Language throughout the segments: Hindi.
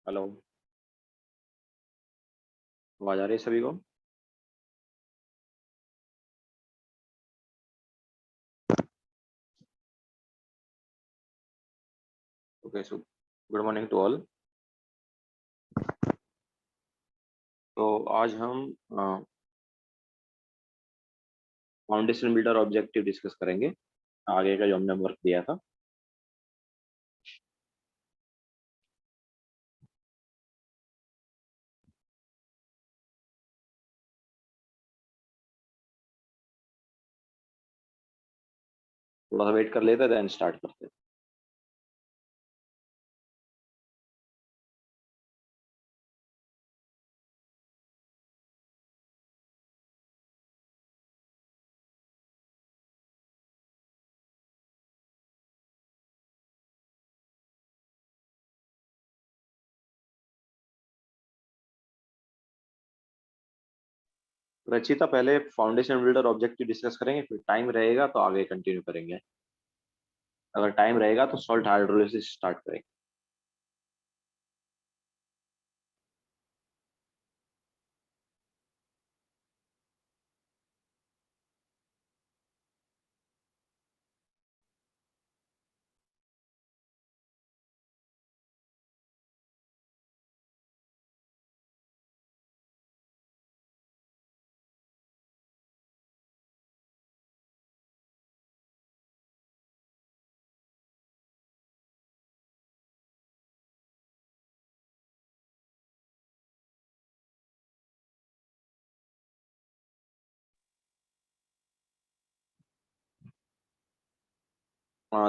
हेलो। आवाज आ रही है सभी को? Okay, so good morning to all. तो आज हम फाउंडेशन बिल्डर ऑब्जेक्टिव डिस्कस करेंगे, आगे का जो हमने वर्क दिया था। थोड़ा सा वेट कर लेते हैं, देन स्टार्ट करते हैं। रचिता, पहले फाउंडेशन बिल्डर ऑब्जेक्टिव डिस्कस करेंगे, फिर टाइम रहेगा तो आगे कंटिन्यू करेंगे। अगर टाइम रहेगा तो सॉल्ट हाइड्रोलिसिस स्टार्ट करेंगे।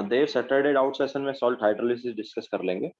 देव, सैटरडे आउट सेशन में सॉल्ट हाइड्रोलिसिस डिस्कस कर लेंगे।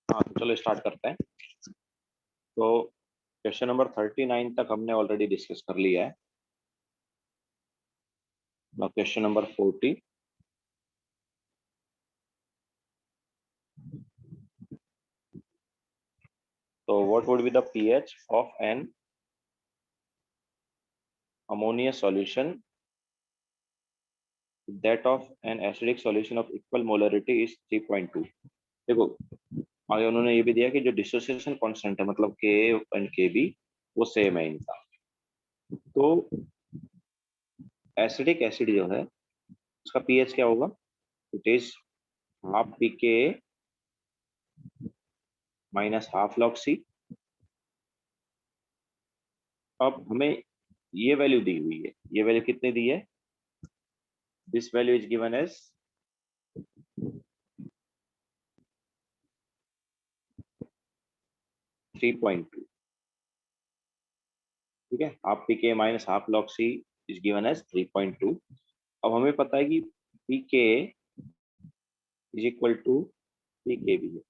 हाँ, तो चलो स्टार्ट करते हैं। तो क्वेश्चन नंबर 39 तक हमने ऑलरेडी डिस्कस कर लिया है। Question number 40। तो what would be the pH of an ammonious solution that of an acidic solution of equal molarity is 3.2। देखो, आगे उन्होंने ये भी दिया कि जो डिसोसिएशन कांस्टेंट है, मतलब के एंड के बी, वो सेम है इनका। तो एसिडिक एसिड जो है उसका पीएच क्या होगा? It is half p K minus half log सी। अब हमें ये वैल्यू दी हुई है, ये वैल्यू कितनी दी है? This value is given as 3.2. ठीक है, half p K minus half log C is given as 3.2. अब हमें पता है कि पी के इज इक्वल टू पी के भी है.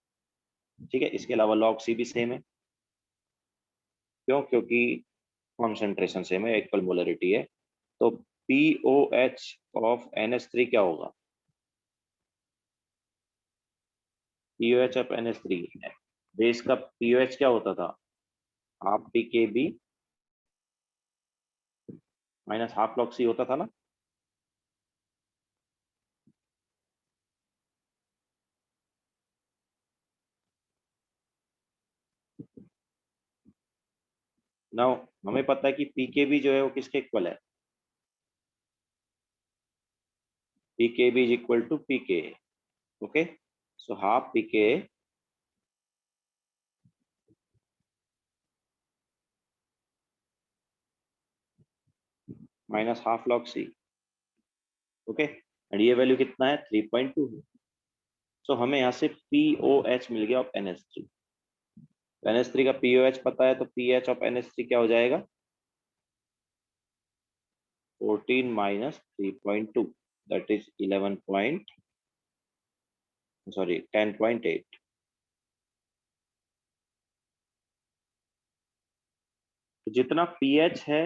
ठीक है, इसके अलावा लॉग सी भी सेम है. क्यों? क्योंकि कॉन्सेंट्रेशन सेम है, इक्वल मोलरिटी है. तो POH ऑफ NH3 क्या होगा? POH ऑफ NH3 बेस का POH क्या होता था? Half PKB minus half log C होता था ना. नाउ हमें पता है कि PKB जो है वो किसके इक्वल है? PKB is equal to PK. Okay, so half PK minus half log C. Okay, and ये वैल्यू कितना है? 3.2 है. सो हमें यहाँ से POH मिल गया ऑफ NH3. NH3 का POH पता है, तो PH ऑफ NH3 क्या हो जाएगा? 14 minus 3.2, that is 10.8. तो जितना pH है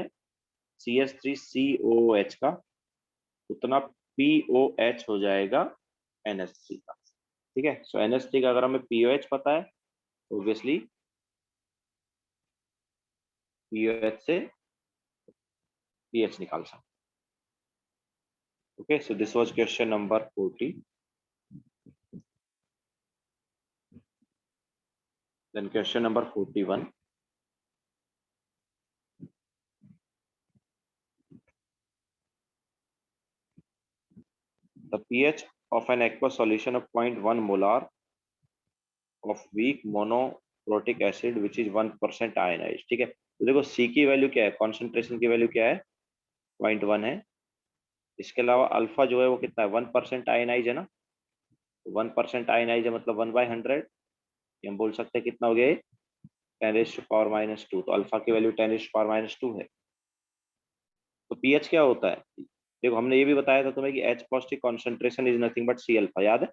CH3COOH का, उतना POH हो जाएगा NH3 का. ठीक है, सो NH3 का अगर हमें POH पता है, ऑब्वियसली POH से pH निकाल सकते. Okay, so this was question number 40. Then question number 41. The pH of an aqueous solution of 0.1 molar of weak monoprotic acid which is 1% ionized. ठीक है, तो देखो C की वैल्यू क्या है? कॉन्सेंट्रेशन की वैल्यू क्या है? 0.1 है. इसके अलावा अल्फा जो है वो कितना है? 1% आयनाइज है ना. 1% आयनाइज है मतलब 1/100. हम बोल सकते हैं कितना हो गया? 10⁻⁻². तो अल्फा की वैल्यू 10⁻⁻² है. तो पीएच क्या होता है? देखो, हमने ये भी बताया था तुम्हें कि H positive concentration is nothing but C alpha. याद है?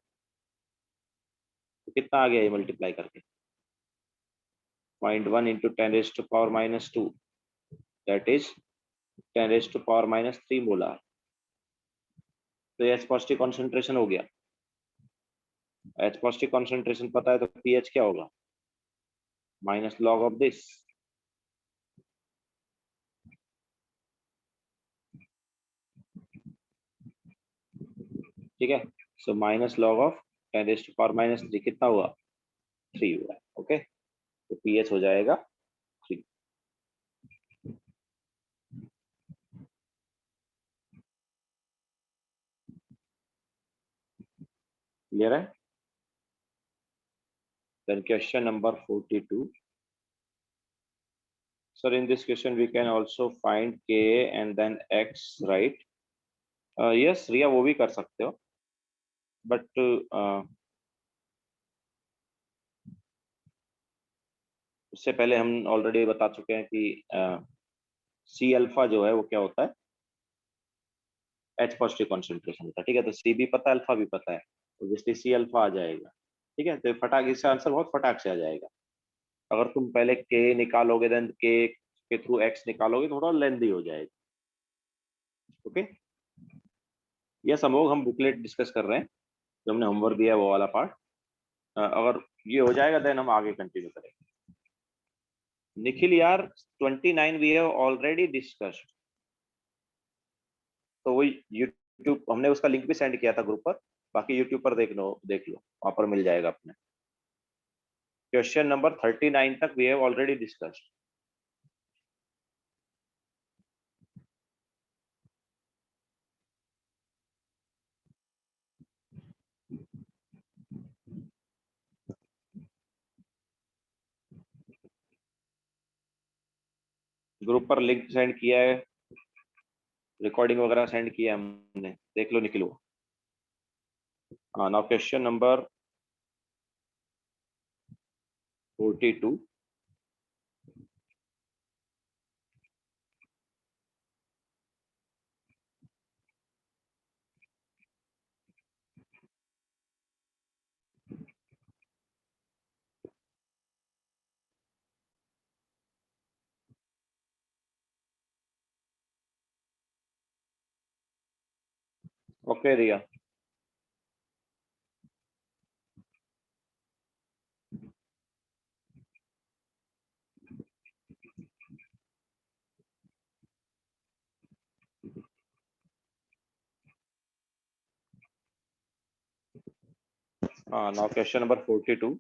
तो कितना आ गया ये मल्टीप्लाई करके? 0.1 इंटू 10⁻⁻², दैट इज 10⁻⁻³ मोलार. तो H पॉजिटिव कॉन्सेंट्रेशन हो गया. H पॉजिटिव कॉन्सेंट्रेशन पता है, तो पीएच क्या होगा? Minus log of this. ठीक है, सो माइनस लॉग ऑफ 10⁻⁻³ कितना हुआ? 3 हुआ. ओके, तो पीएच हो जाएगा 3. क्लियर है? Then question number 42. Sir, in this question we can also find K and then X, right? Yes, रिया, वो भी कर सकते हो, बट उससे पहले हम ऑलरेडी बता चुके हैं कि सी अल्फा जो है वो क्या होता है? H पॉजिटिव कॉन्सेंट्रेशन होता है. ठीक है, तो सी भी पता है, अल्फा भी पता है, ऑब्वियसली सी अल्फा आ जाएगा. ठीक है, तो फटाक इसका आंसर बहुत फटाक से आ जाएगा. अगर तुम पहले के निकालोगे देन के थ्रू एक्स निकालोगे, थोड़ा लेंदी हो जाएगा. ओके, यह सब हम बुकलेट डिस्कस कर रहे हैं, जो हमने होमवर्क दिया है वो वाला पार्ट. अगर ये हो जाएगा देन हम आगे कंटिन्यू करेंगे. निखिल यार, 29 वी हैव ऑलरेडी डिस्कस्ड. तो वही यूट्यूब हमने उसका लिंक भी सेंड किया था ग्रुप पर. बाकी यूट्यूब पर देख लो वहां पर मिल जाएगा अपने. क्वेश्चन नंबर 39 तक we have already discussed. Group पर लिंक सेंड किया है. रिकॉर्डिंग वगैरह सेंड किया हमने, देख लो निकलो। हाँ, now question number 42। Okay Riya. Now question number 42।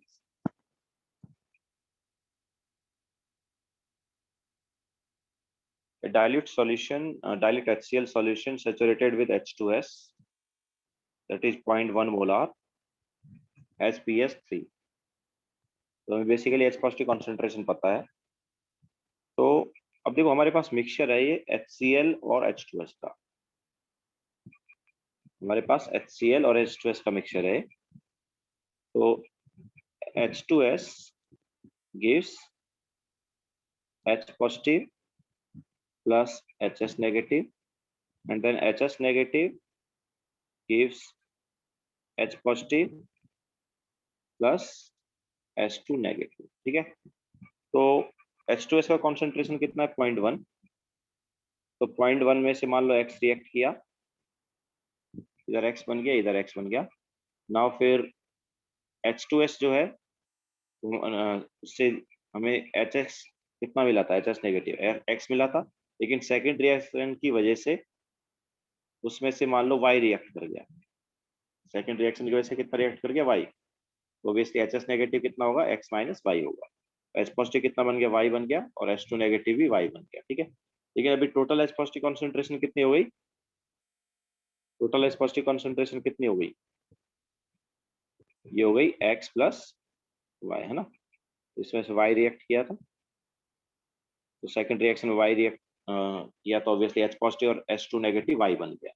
A dilute solution, dilute HCl solution saturated with H2S, that is 0.1 molar, has pH 3। तो हमें बेसिकली H पॉजिटिव कॉन्सेंट्रेशन पता है। तो अब देखो हमारे पास मिक्सचर है ये HCl और H2S का। हमारे पास HCl और H2S का मिक्सचर है। तो H2S gives H positive plus HS negative, and then HS negative gives H positive plus H2 negative। ठीक है, तो H2S का कॉन्सेंट्रेशन कितना है? 0.1। तो 0.1 में से मान लो X रिएक्ट किया, इधर X बन गया, इधर X बन गया। नाउ फिर H2S जो है उससे हमें HS कितना मिला था? HS नेगेटिव X मिला था, लेकिन सेकेंड रिएक्शन की वजह से उसमें से मान लो Y रिएक्ट कर गया। सेकेंड रिएक्शन की वजह से कितना रिएक्ट कर गया? Y। तो ऑब्वियसली HS नेगेटिव कितना होगा? X माइनस Y होगा। H पॉजिटिव कितना बन गया? Y बन गया, और H2 नेगेटिव भी Y बन गया। ठीक है, लेकिन अभी टोटल H पॉजिटिव कॉन्सेंट्रेशन कितनी हो गई? टोटल H पॉजिटिव कॉन्सेंट्रेशन कितनी हो गई? ये हो गई X प्लस Y, है ना। इसमें से Y रिएक्ट किया था, तो सेकंड रिएक्शन में Y रिएक्ट किया, तो ऑब्वियसली H पॉजिटिव और H2 नेगेटिव Y बन गया।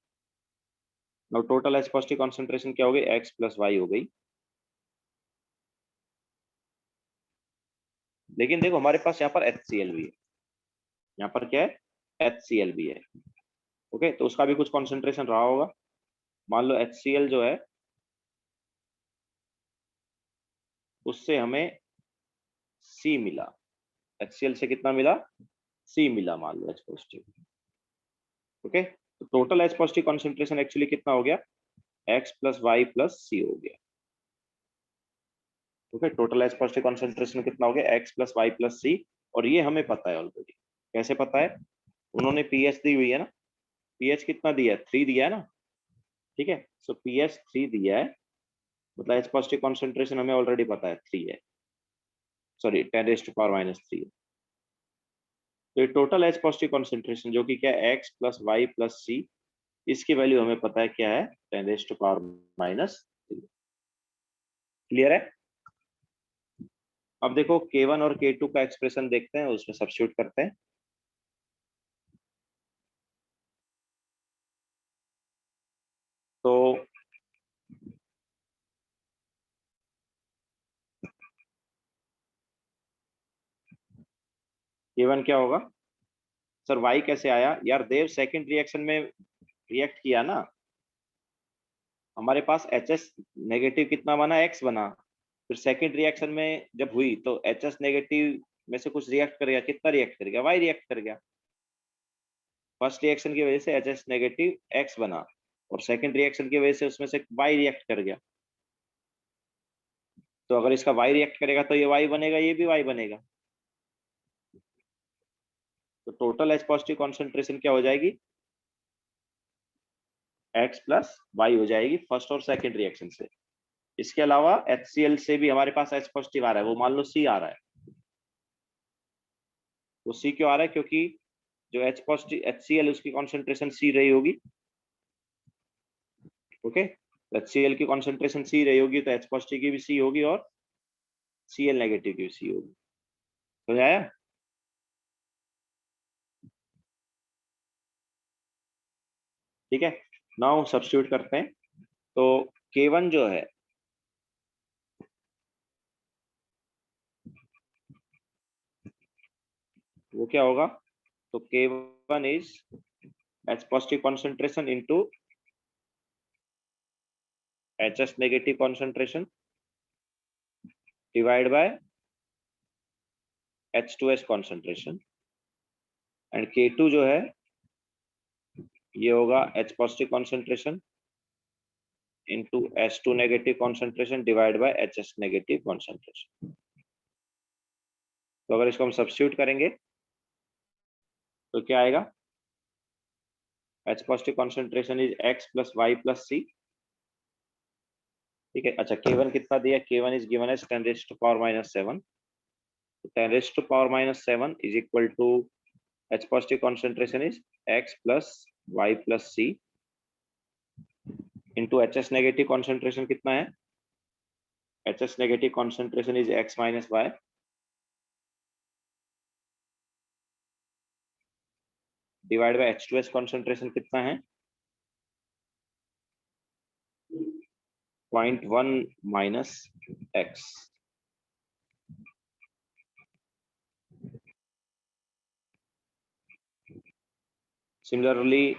Now total H positive concentration क्या हो गई? X प्लस Y हो गई। लेकिन देखो हमारे पास यहाँ पर HCl भी है। यहाँ पर क्या है? HCl भी है। ओके, तो उसका भी कुछ कॉन्सेंट्रेशन रहा होगा। मान लो HCl जो है उससे हमें C मिला। HCl से कितना मिला? C मिला, मान लो H पॉजिटिव। ओके, तो total H positive concentration actually कितना हो गया? X प्लस वाई प्लस सी हो गया। Okay, total H positive concentration कितना हो गया? X प्लस वाई प्लस सी। और ये हमें पता है ऑलरेडी। कैसे पता है? उन्होंने पीएच दी हुई है ना। पीएच कितना दिया है? 3 दिया है ना। ठीक है, सो पीएच 3 दिया है, मतलब H पॉजिटिव कॉन्सेंट्रेशन हमें ऑलरेडी पता है 3 है, सॉरी 10⁻³ है। तो ये टोटल H पॉजिटिव कॉन्सेंट्रेशन जो कि क्या है? X प्लस वाई प्लस सी, इसकी वैल्यू हमें पता है क्या है? 10⁻³। क्लियर है? अब देखो K1 और K2 का एक्सप्रेशन देखते हैं, उसमें सब्स्टिट्यूट करते हैं। तो K1 क्या होगा? सर Y कैसे आया यार? देव सेकंड रिएक्शन में रिएक्ट किया ना, हमारे पास HS नेगेटिव कितना बना? X बना। फिर सेकंड रिएक्शन में जब हुई तो HS नेगेटिव में से कुछ रिएक्ट कर गया। कितना रिएक्ट कर गया? Y रिएक्ट कर गया। फर्स्ट रिएक्शन की वजह से HS नेगेटिव X बना, और सेकंड रिएक्शन की वजह से उसमें से Y रिएक्ट कर गया। तो अगर इसका Y रिएक्ट करेगा तो ये Y बनेगा, ये भी Y बनेगा। तो टोटल H पॉजिटिव कॉन्सेंट्रेशन क्या हो जाएगी? X प्लस वाई हो जाएगी फर्स्ट और सेकंड रिएक्शन से। इसके अलावा HCl से भी हमारे पास H पॉजिटिव आ रहा है, वो मान लो C आ रहा है। वो C क्यों आ रहा है? क्योंकि जो H पॉजिटिव HCl उसकी कॉन्सेंट्रेशन C रही होगी। ओके, HCl की कॉन्सेंट्रेशन C रही होगी, तो H पॉजिटिव की भी C होगी और Cl नेगेटिव की भी C होगी। समझ आया? ठीक है, नाउ सब्स्टिट्यूट करते हैं। तो K1 जो है वो क्या होगा, तो K1 is H positive concentration into HS negative concentration divide by H2S concentration, and K2 जो है ये होगा H positive concentration into H2 negative concentration divide bye HS negative concentration. तो अगर इसको हम सब्स्टिट्यूट करेंगे तो क्या आएगा, H positive concentration is X plus y plus c. ठीक है, अच्छा K1 कितना दिया, K1 is given as 10 raised to power minus 7, 10 raised to power minus 7 is equal to H positive concentration is X plus y plus c into HS negative concentration कितना है, HS negative concentration is X minus y divide by H2S concentration कितना है 0.1 माइनस X। सिमिलरली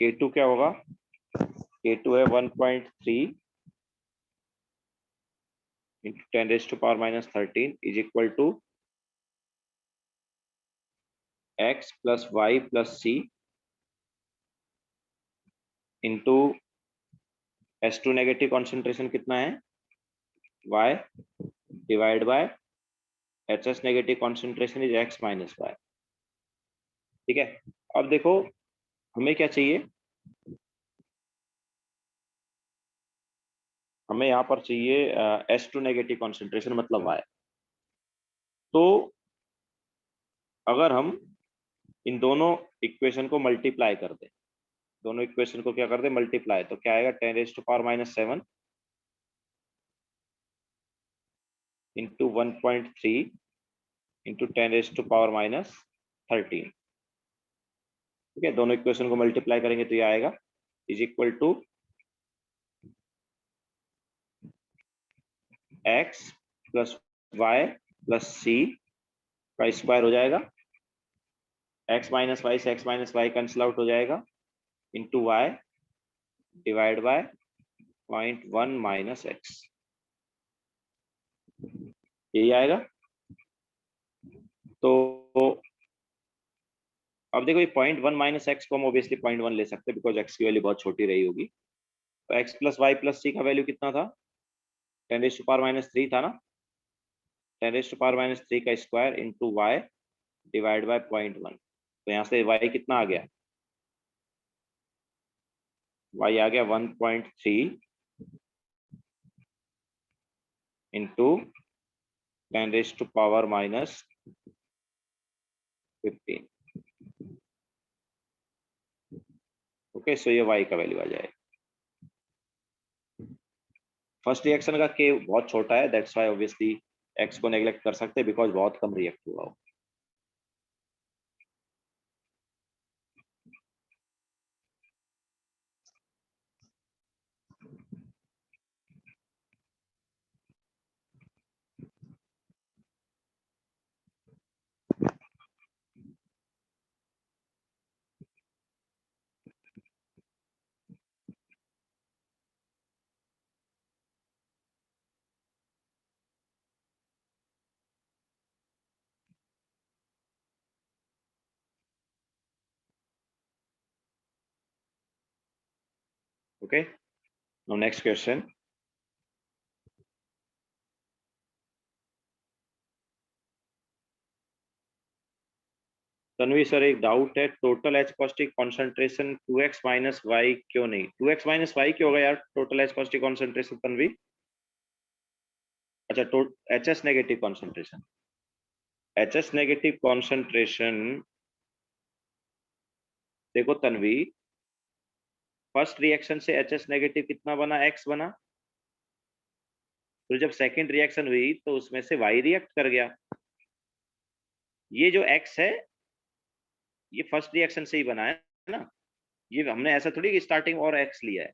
K2 क्या होगा, K2 है 1.3 into 10 raised to power minus 13 is equal to X plus Y plus C into H2 negative concentration कितना है Y divide by HS negative concentration is X minus Y। ठीक है, अब देखो हमें क्या चाहिए, हमें यहाँ पर चाहिए H2 नेगेटिव कॉन्सेंट्रेशन मतलब Y। तो अगर हम इन दोनों इक्वेशन को मल्टीप्लाई कर दें, दोनों इक्वेशन को क्या कर दे मल्टीप्लाई, तो क्या आएगा 10 raised to power minus 7 into 1.3 into 10 raised to power minus 13। ठीक है, दोनों इक्वेशन को मल्टीप्लाई करेंगे तो ये आएगा is equal to X plus y plus c का स्क्वायर हो जाएगा, X माइनस वाई से X minus y cancel out हो जाएगा into y divide by 0.1 minus X, यही आएगा। तो अब देखो ये 0.1 माइनस X को हम ऑब्वियसली 0.1 ले सकते हैं बिकॉज X की वैल्यू बहुत छोटी रही होगी। तो X plus y plus c का वैल्यू कितना था, 10 रेज़्ड टू पावर माइनस 3 था ना, 10 रेज़्ड टू पावर माइनस 3 का square into y divide by 0.1। तो यहाँ से y कितना आ गया, y आ गया 1.3 into 10 raised to power minus 15। Okay, so ये y का वैल्यू आ जाएगा। फर्स्ट रिएक्शन का k बहुत छोटा है, दैट्स व्हाई ऑब्वियसली x को नेग्लेक्ट कर सकते हैं बिकॉज बहुत कम रिएक्ट हुआ हो। Okay, now next question. Tanvi sir एक डाउट है, total H positive concentration 2x minus y क्यों नहीं, 2x माइनस वाई क्यों होगा यार total H positive concentration Tanvi. अच्छा, HS negative concentration, HS negative concentration देखो तन्वी, फर्स्ट रिएक्शन से HS नेगेटिव कितना बना, X बना। तो जब सेकंड रिएक्शन हुई तो उसमें से Y रिएक्ट कर गया। ये जो X है ये फर्स्ट रिएक्शन से ही बना है ना, ये हमने ऐसा थोड़ी कि स्टार्टिंग और एक्स लिया है,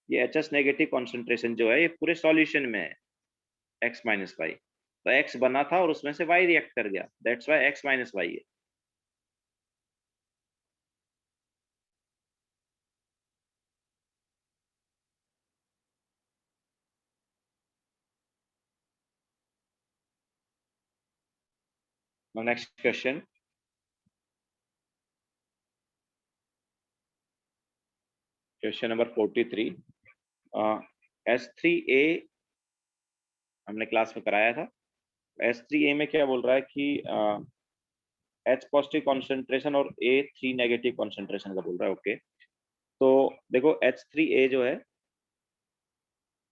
ये एच एस नेगेटिव कॉन्सेंट्रेशन जो है ये पूरे सॉल्यूशन में है, एक्स माइनस वाई। तो एक्स बना था और उसमें से वाई रिएक्ट कर गया, that's y x minus y है। Next question, question number 43। S3A हमने क्लास में कराया था। S3A में क्या बोल रहा है कि H पॉजिटिव कॉन्सेंट्रेशन और A3 नेगेटिव कॉन्सेंट्रेशन का बोल रहा है। ओके, तो देखो H3A जो है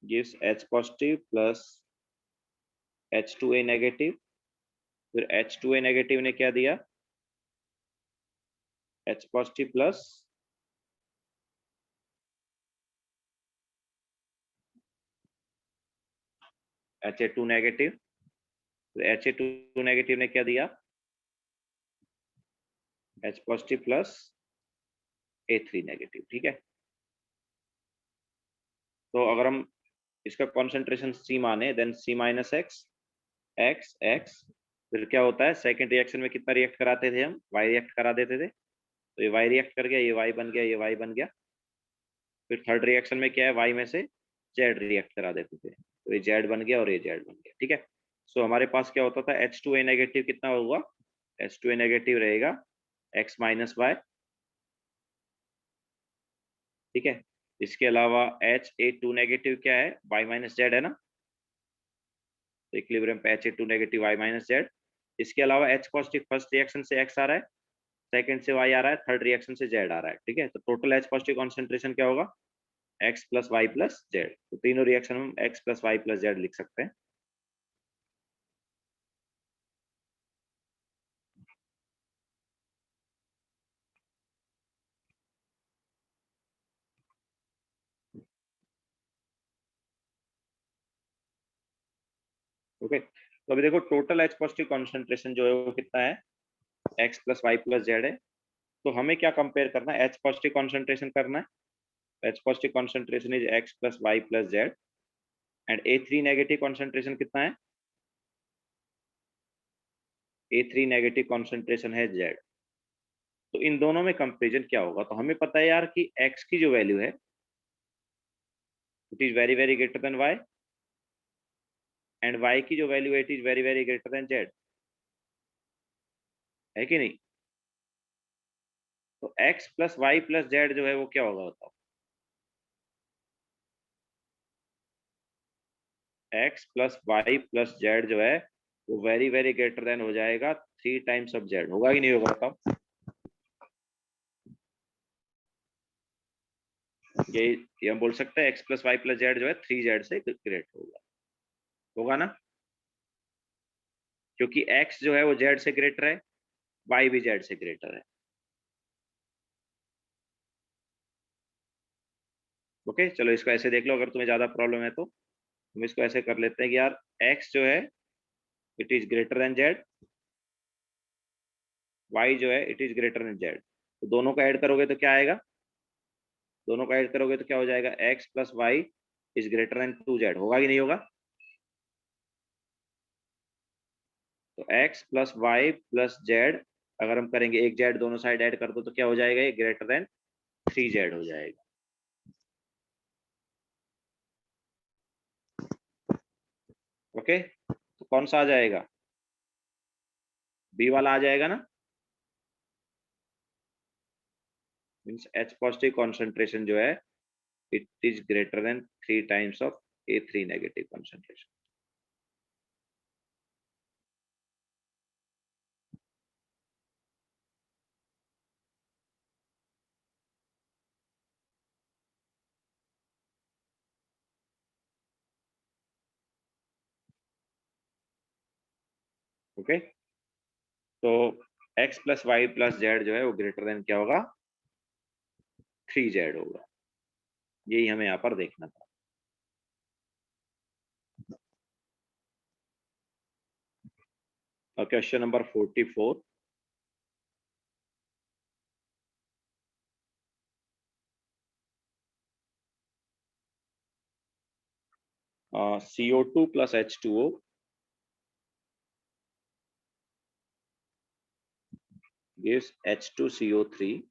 gives H positive plus H2A negative, फिर H2A नेगेटिव ने क्या दिया, H positive plus Ha2 negative, फिर Ha2 नेगेटिव ने क्या दिया, H positive plus A3 negative. ठीक है, तो अगर हम इसका कॉन्सेंट्रेशन C माने, then C minus x, x x, फिर क्या होता है सेकंड रिएक्शन में कितना रिएक्ट कराते थे हम, y रिएक्ट करा देते थे, तो ये y रिएक्ट कर गया, ये y बन गया, ये y बन गया। फिर थर्ड रिएक्शन में क्या है, y में से z रिएक्ट करा देते थे, तो ये z बन गया और ये z बन गया। ठीक है, सो हमारे पास क्या होता था, H2A नेगेटिव कितना होगा, H2A नेगेटिव रहेगा x माइनस वाई। ठीक है, इसके अलावा Ha2 नेगेटिव क्या है, y माइनस जेड है ना, तो इक्विलिब्रियम पे Ha2 negative y minus Z. इसके अलावा H पॉजिटिव फर्स्ट रिएक्शन से x आ रहा है, सेकंड से y आ रहा है, थर्ड रिएक्शन से z आ रहा है। ठीक है, तो टोटल H पॉजिटिव कॉन्सेंट्रेशन क्या होगा, x plus y plus z. तो तीनों रिएक्शन हम x plus y plus z लिख सकते हैं। ओके, तो अभी देखो टोटल H पॉजिटिव कॉन्सेंट्रेशन जो है वो कितना है, x plus y plus z है। तो हमें क्या कंपेयर करना है, H पॉजिटिव कॉन्सेंट्रेशन करना है। H positive concentration is x plus y plus z, and A3 negative concentration कितना है, A3 नेगेटिव कॉन्सेंट्रेशन है Z। तो इन दोनों में कंपेरिजन क्या होगा, तो हमें पता है यार कि x की जो वैल्यू है it is very very greater than y, एंड y की जो वैल्यू है it is very very greater than z, है कि नहीं। तो x plus y plus z जो है वो क्या होगा बताओ, x plus y plus z जो है वो वेरी वेरी ग्रेटर देन हो जाएगा 3 टाइम्स ऑफ जेड, होगा कि नहीं होगा बताओ। ये हम बोल सकते हैं x plus y plus z जो है 3 जेड से ग्रेट होगा, होगा ना, क्योंकि x जो है वो जेड से ग्रेटर है, y भी जेड से ग्रेटर है। ओके, चलो इसको ऐसे देख लो, अगर तुम्हें ज्यादा प्रॉब्लम है तो हम इसको ऐसे कर लेते हैं कि यार x जो है it is greater then Z, y जो है it is greater then Z. तो दोनों को ऐड करोगे तो क्या आएगा, दोनों को ऐड करोगे तो क्या हो जाएगा, x plus y is greater than 2z, होगा कि नहीं होगा। तो x plus y plus z, अगर हम करेंगे एक जेड दोनों साइड ऐड कर दो तो क्या हो जाएगा, ये ग्रेटर देन 3z हो जाएगा। ओके, तो कौन सा आ जाएगा, बी वाला आ जाएगा ना, मीन्स H पॉजिटिव कॉन्सेंट्रेशन जो है it is greater than 3 times of A3 negative concentration. Okay, तो x plus y plus z जो है वो ग्रेटर देन क्या होगा, 3z होगा। यही हमें यहाँ पर देखना था। और question number 44, CO2 plus H2O gives H2CO3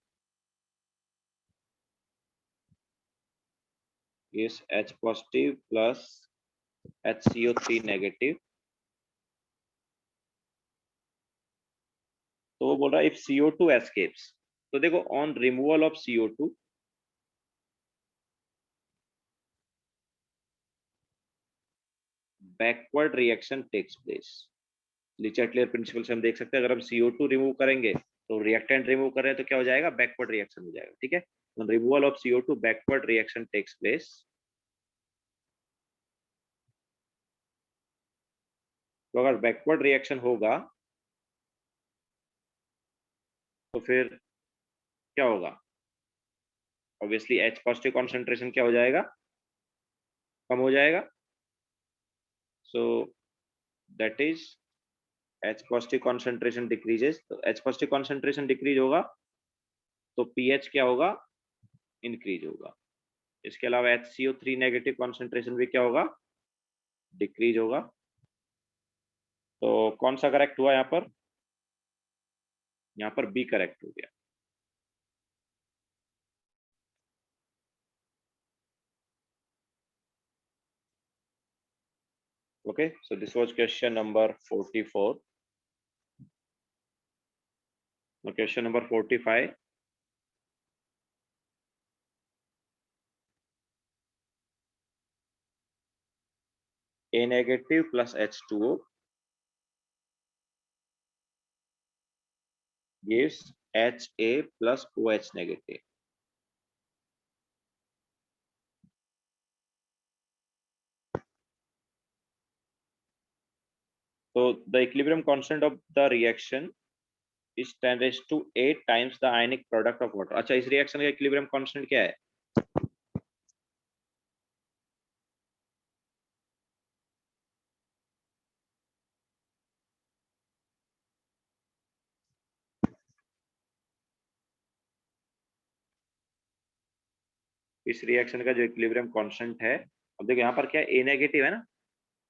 gives H positive plus HCO3 negative. तो वो बोल रहा है if CO2 escapes, तो देखो on removal of CO2 backward reaction takes place. Le Chatelier principle से हम देख सकते हैं अगर हम CO2 रिमूव करेंगे तो रिएक्टेंट रिमूव कर रहे हैं तो क्या हो जाएगा, बैकवर्ड रिएक्शन हो जाएगा, ठीक है। On removal of CO2 backward reaction takes place. तो अगर बैकवर्ड रिएक्शन होगा तो फिर क्या होगा, ऑब्वियसली H पॉजिटिव कॉन्सेंट्रेशन क्या हो जाएगा, कम हो जाएगा। So that is H positive concentration decreases, तो H पॉजिटिव कॉन्सेंट्रेशन डिक्रीज होगा तो pH क्या होगा, इंक्रीज होगा। इसके अलावा HCO3 नेगेटिव कॉन्सेंट्रेशन भी क्या होगा, डिक्रीज होगा। तो कौन सा करेक्ट हुआ यहाँ पर, यहाँ पर बी करेक्ट हो गया। Okay, so this was question number 44. Now question number 45. A negative plus H2O gives HA plus OH negative. So the equilibrium constant of the reaction is 10⁸ times the ionic product of water. अच्छा, इस रिएक्शन का इक्विलिब्रियम कांस्टेंट क्या है, इस रिएक्शन का जो इक्विलिब्रियम कांस्टेंट है, अब देखो यहाँ पर क्या है, ए नेगेटिव है ना,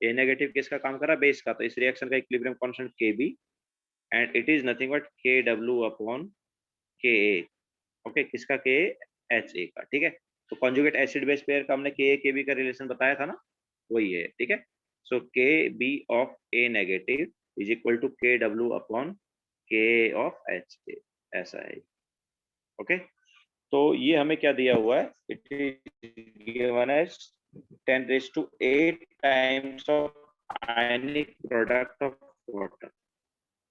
ए नेगेटिव किसका काम कर रहा है, बेस का, तो इस रिएक्शन का equilibrium constant Kb and it is nothing but Kw upon Ka। Okay, किसका, के एच ए का, ठीक है। तो कॉन्जुगेट एसिड बेस पेयर का हमने के के बी का रिलेशन बताया था ना, वही है, ठीक है। So K B of A negative is equal to K W upon K of H A, ऐसा है, ओके। तो ये हमें क्या दिया हुआ है, it is given as 10⁸ times of ionic product of water,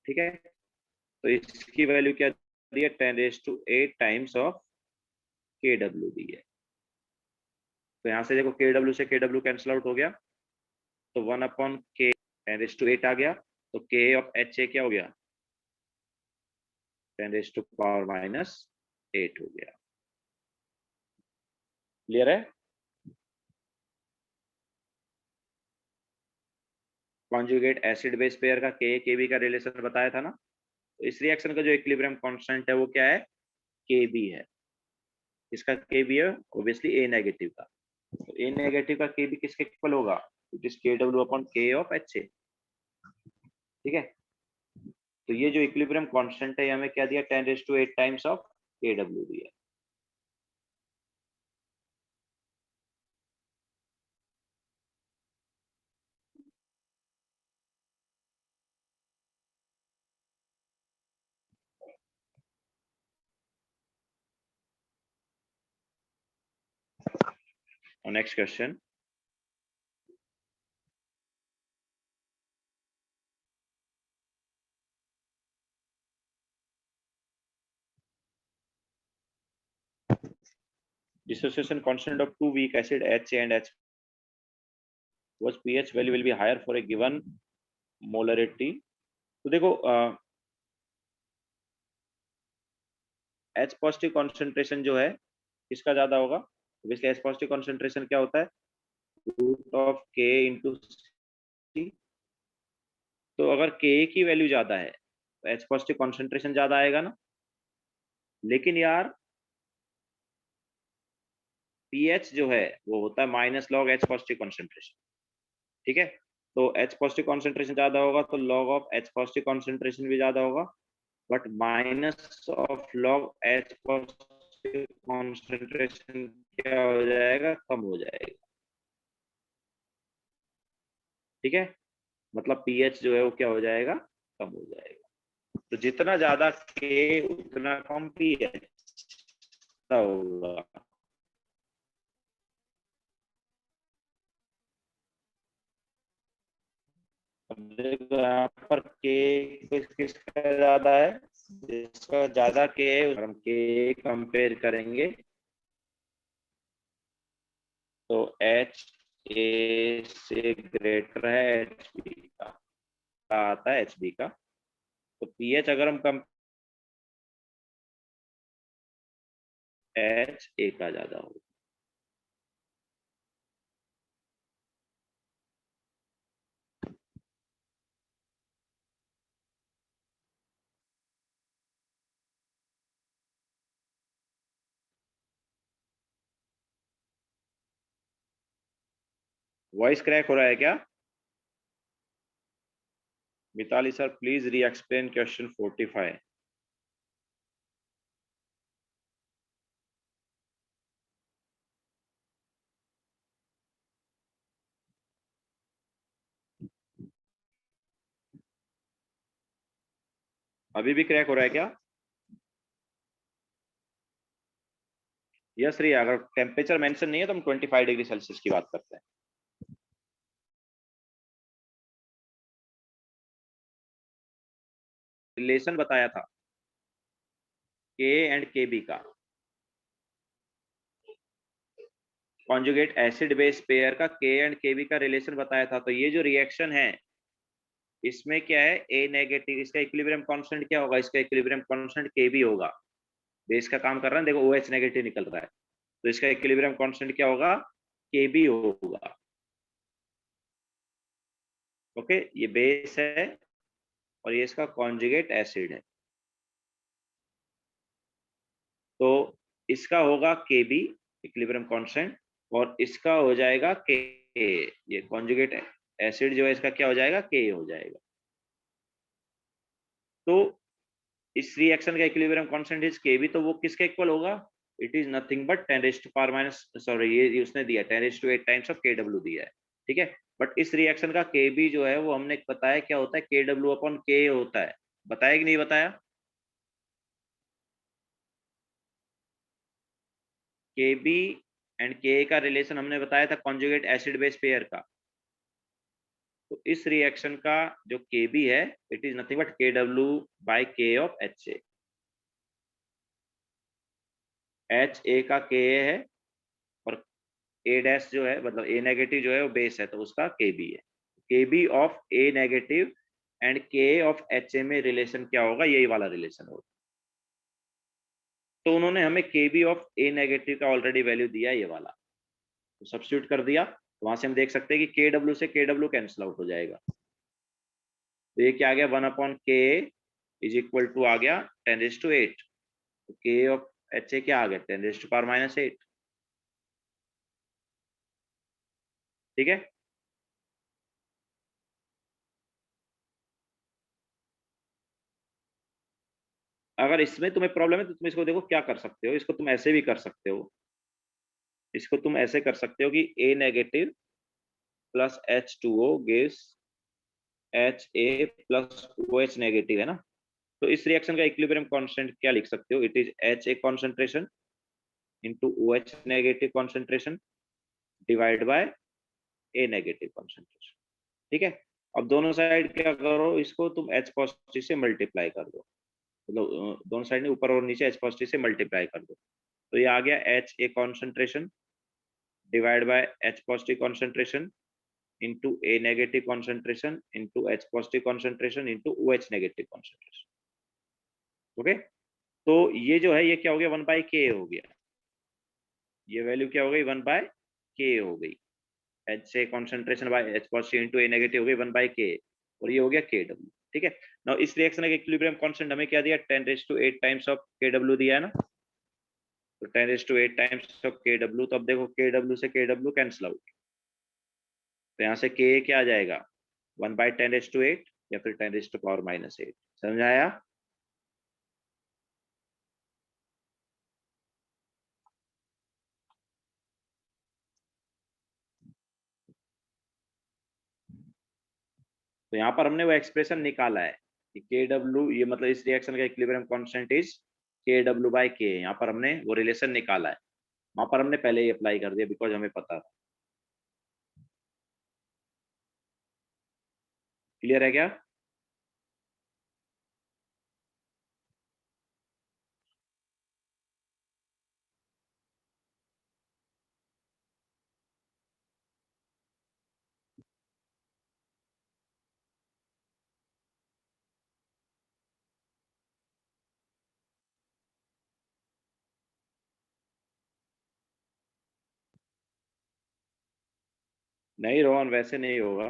ठीक है। तो इसकी वैल्यू क्या दी है, 10⁸ टाइम्स ऑफ के डब्ल्यू दी है। तो यहाँ से देखो के डब्ल्यू से के डब्ल्यू कैंसिल आउट हो गया, तो 1 अपॉन के 10⁸ आ गया, तो के ऑफ एच ए क्या हो गया, 10⁻⁻8 हो गया। क्लियर है। कॉन्जुगेट एसिड बेस पेयर का के बी का रिलेशन बताया था ना, तो इस रिएक्शन का जो इक्विलिब्रियम कांस्टेंट है वो क्या है, के बी है। इसका के बी है ऑब्वियसली ए नेगेटिव का, तो ए नेगेटिव का के बी किसके इक्वल होगा, इट इज के W upon K of H ए, ठीक है। तो ये जो इक्विलिब्रियम कांस्टेंट है हमें क्या दिया, 10⁸ टाइम्स ऑफ के डब्ल्यू दिया। Next question, dissociation constant of two weak acid HA and H was pH value will be higher for a given molarity। तो देखो H पॉजिटिव कॉन्सेंट्रेशन जो है किसका ज्यादा होगा, ऑब्वियसली H पॉजिटिव कॉन्सेंट्रेशन क्या होता है, root of K into C। तो अगर K की वैल्यू ज्यादा है तो H पॉजिटिव कॉन्सेंट्रेशन ज्यादा आएगा ना, लेकिन यार पीएच जो है वो होता है minus log H positive concentration, ठीक है। तो H पॉजिटिव कॉन्सेंट्रेशन ज्यादा होगा तो log of H positive concentration भी ज्यादा होगा, but minus of log H positive concentration क्या हो जाएगा, कम हो जाएगा। ठीक है, मतलब pH जो है वो क्या हो जाएगा, कम हो जाएगा। तो जितना ज्यादा K उतना कम pH होगा। अब देखो यहाँ पर K किसका ज्यादा है, जिसका ज्यादा K है हम K कंपेयर करेंगे तो H A से ग्रेटर है एच बी का, आता है एच बी का। तो pH अगर हम कम एच ए का ज्यादा होगा। वॉइस क्रैक हो रहा है क्या? मिताली सर प्लीज री एक्सप्लेन क्वेश्चन 45। अभी भी क्रैक हो रहा है क्या? यस रिया, अगर टेम्परेचर मेंशन नहीं है तो हम 25 डिग्री सेल्सियस की बात करते हैं। रिलेशन बताया था के एंड के बी का, कॉन्जुगेट एसिड बेस पेयर का के एंड के बी का रिलेशन बताया था। तो ये जो रिएक्शन है इसमें क्या है, ए नेगेटिव, इसका इक्विलिब्रियम कांस्टेंट क्या होगा, इसका इक्विलिब्रियम कांस्टेंट के बी होगा। बेस का काम कर रहा है, देखो ओ एच नेगेटिव निकल रहा है, तो इसका इक्विलिब्रियम कांस्टेंट क्या होगा, के बी होगा। ओके, ये बेस है और ये इसका कॉन्जुगेट एसिड है, तो इसका होगा के बी इक्विलिब्रियम कांस्टेंट, और इसका हो जाएगा के, ये कॉन्जुगेट एसिड जो है इसका क्या हो जाएगा, के हो जाएगा। तो इस रिएक्शन का equilibrium constant is K B, तो वो किसके इक्वल होगा, it is nothing but 10 raise to power minus, sorry ये उसने दिया 10 raise to 8 times of K W दिया है। ठीक है, बट इस रिएक्शन का के बी जो है वो हमने बताया क्या होता है, के डब्ल्यू अपॉन के होता है, बताया कि नहीं बताया? के बी एंड के का रिलेशन हमने बताया था कॉन्जुगेट एसिड बेस पेयर का। तो इस रिएक्शन का जो के बी है इट इज नथिंग बट के डब्ल्यू बाई के of H A. H A का के ए है और ए डैश जो है मतलब ए नेगेटिव जो है वो बेस है, तो उसका के बी है। K B of A negative and K of H A में रिलेशन क्या होगा, यही वाला रिलेशन होगा। तो उन्होंने हमें के बी ऑफ ए नेगेटिव का ऑलरेडी वैल्यू दिया ये वाला, तो सब्स्टिट्यूट कर दिया, तो वहां से हम देख सकते हैं कि के डब्ल्यू से के डब्ल्यू कैंसिल आउट हो जाएगा। तो ये क्या आ गया, 1 अपॉन के इज इक्वल टू आ गया 10⁸ तो के ऑफ एच ए क्या आ गया, 10⁻⁻8। ठीक है, अगर इसमें तुम्हें प्रॉब्लम है तो तुम इसको देखो क्या कर सकते हो, इसको तुम ऐसे भी कर सकते हो, इसको तुम ऐसे कर सकते हो कि A negative plus H2O gives H A plus O H negative है ना। तो इस रिएक्शन का इक्विलिब्रियम कांस्टेंट क्या लिख सकते हो, it is H A concentration into O H negative concentration divide by A negative concentration. ठीक है, अब दोनों साइड क्या करो, इसको तुम H पॉजिटिव से मल्टीप्लाई कर दो, मतलब दोनों साइड में ऊपर और नीचे H पॉजिटिव से मल्टीप्लाई कर दो, तो ये आ गया H A concentration divide by H positive concentration into A negative concentration into H positive concentration into O H negative concentration. Okay, तो ये जो है ये क्या हो गया, 1/k हो गया, ये वैल्यू क्या हो गई, 1/k हो गई। एच से concentration by H positive into A negative हो गई 1/k, और ये हो गया के डब्ल्यू। ठीक है, नाउ इस रिएक्शन का इक्विलिब्रियम कांस्टेंट हमें क्या दिया, 10⁸ टाइम्स ऑफ के डब्ल्यू दिया है ना, तो 10⁸ टाइम्स ऑफ के डब्ल्यू, तो अब देखो के डब्ल्यू से के डब्ल्यू कैंसिल आउट, तो यहाँ से के क्या आ जाएगा, 1/10⁸ या फिर 10⁻⁻8। समझ आया? तो यहाँ पर हमने वो एक्सप्रेशन निकाला है कि के डब्ल्यू, ये मतलब इस रिएक्शन का इक्विलिब्रियम कांस्टेंट इज के डब्ल्यू बाई के। यहाँ पर हमने वो रिलेशन निकाला है, वहां पर हमने पहले ही अप्लाई कर दिया बिकॉज हमें पता था। क्लियर है क्या? नहीं रोहन, वैसे नहीं होगा।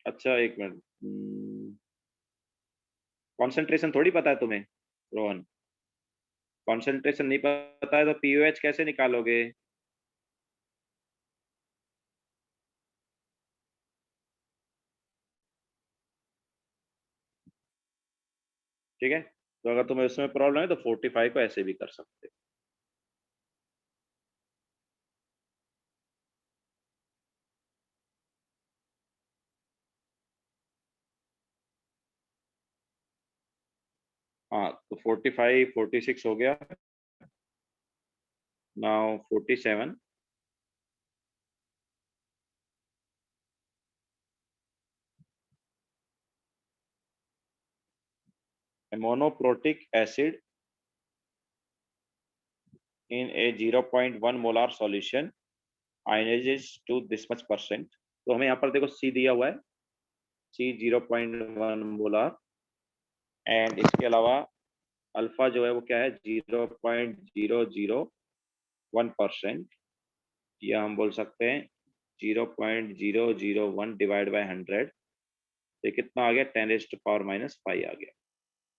अच्छा एक मिनट, कॉन्सेंट्रेशन थोड़ी पता है तुम्हें रोहन? कॉन्सेंट्रेशन नहीं पता है तो पीओएच कैसे निकालोगे? ठीक है, तो अगर तुम्हें उसमें प्रॉब्लम है तो 45 को ऐसे भी कर सकते हो। हाँ तो 45 46 हो गया, now 47। Monoprotic acid in a 0.1 molar solution ionizes to this much percent। तो हमें यहाँ पर देखो C दिया हुआ है, C 0.1 मोलार, एंड इसके अलावा अल्फा जो है वो क्या है, 0.001%, या हम बोल सकते हैं 0.001 डिवाइड बाय 100। ये कितना आ गया, 10⁻⁵ आ गया।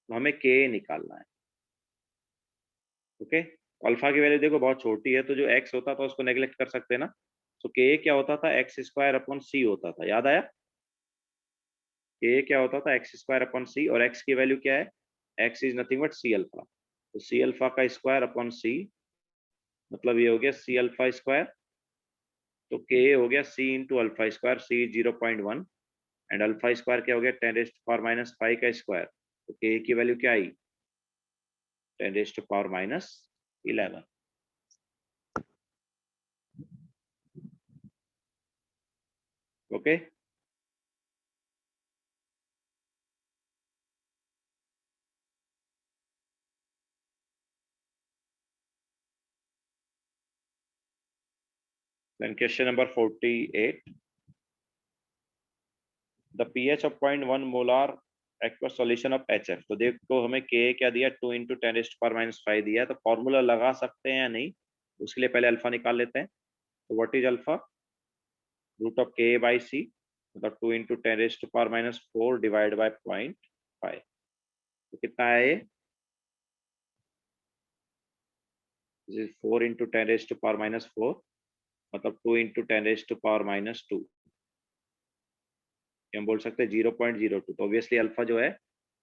तो हमें के निकालना है। ओके, अल्फा की वैल्यू देखो बहुत छोटी है, तो जो एक्स होता था उसको नेग्लेक्ट कर सकते हैं ना। तो के क्या होता था, x² अपॉन c होता था, याद आया? के क्या होता था, x² अपॉन सी, और x की वैल्यू क्या है, x is nothing but C alpha. तो सी अल्फा का स्क्वायर अपॉन सी, मतलब ये हो गया सी अल्फा स्क्वायर। तो के हो गया C into alpha square, C 0.1, and alpha square क्या हो गया, 10⁻⁵ का स्क्वायर। तो के की वैल्यू क्या आई, 10⁻⁻11। Okay, then question number 48। The pH of 0.1 molar aqua solution of HF। तो देखो हमें के क्या दिया, 2 इंटू 10⁻⁵ दिया है, तो फॉर्मूला लगा सकते हैं या नहीं, उसके लिए पहले अल्फा निकाल लेते हैं। तो what is alpha, root of K by C, मतलब 2 इंटू 10⁻⁴ डिवाइड बाई 0.5। तो कितना है ये, 4 इंटू 10⁻⁴, मतलब 2 इंटू 10⁻⁻2। हम बोल सकते हैं 0.02। तो ऑब्वियसली अल्फा जो है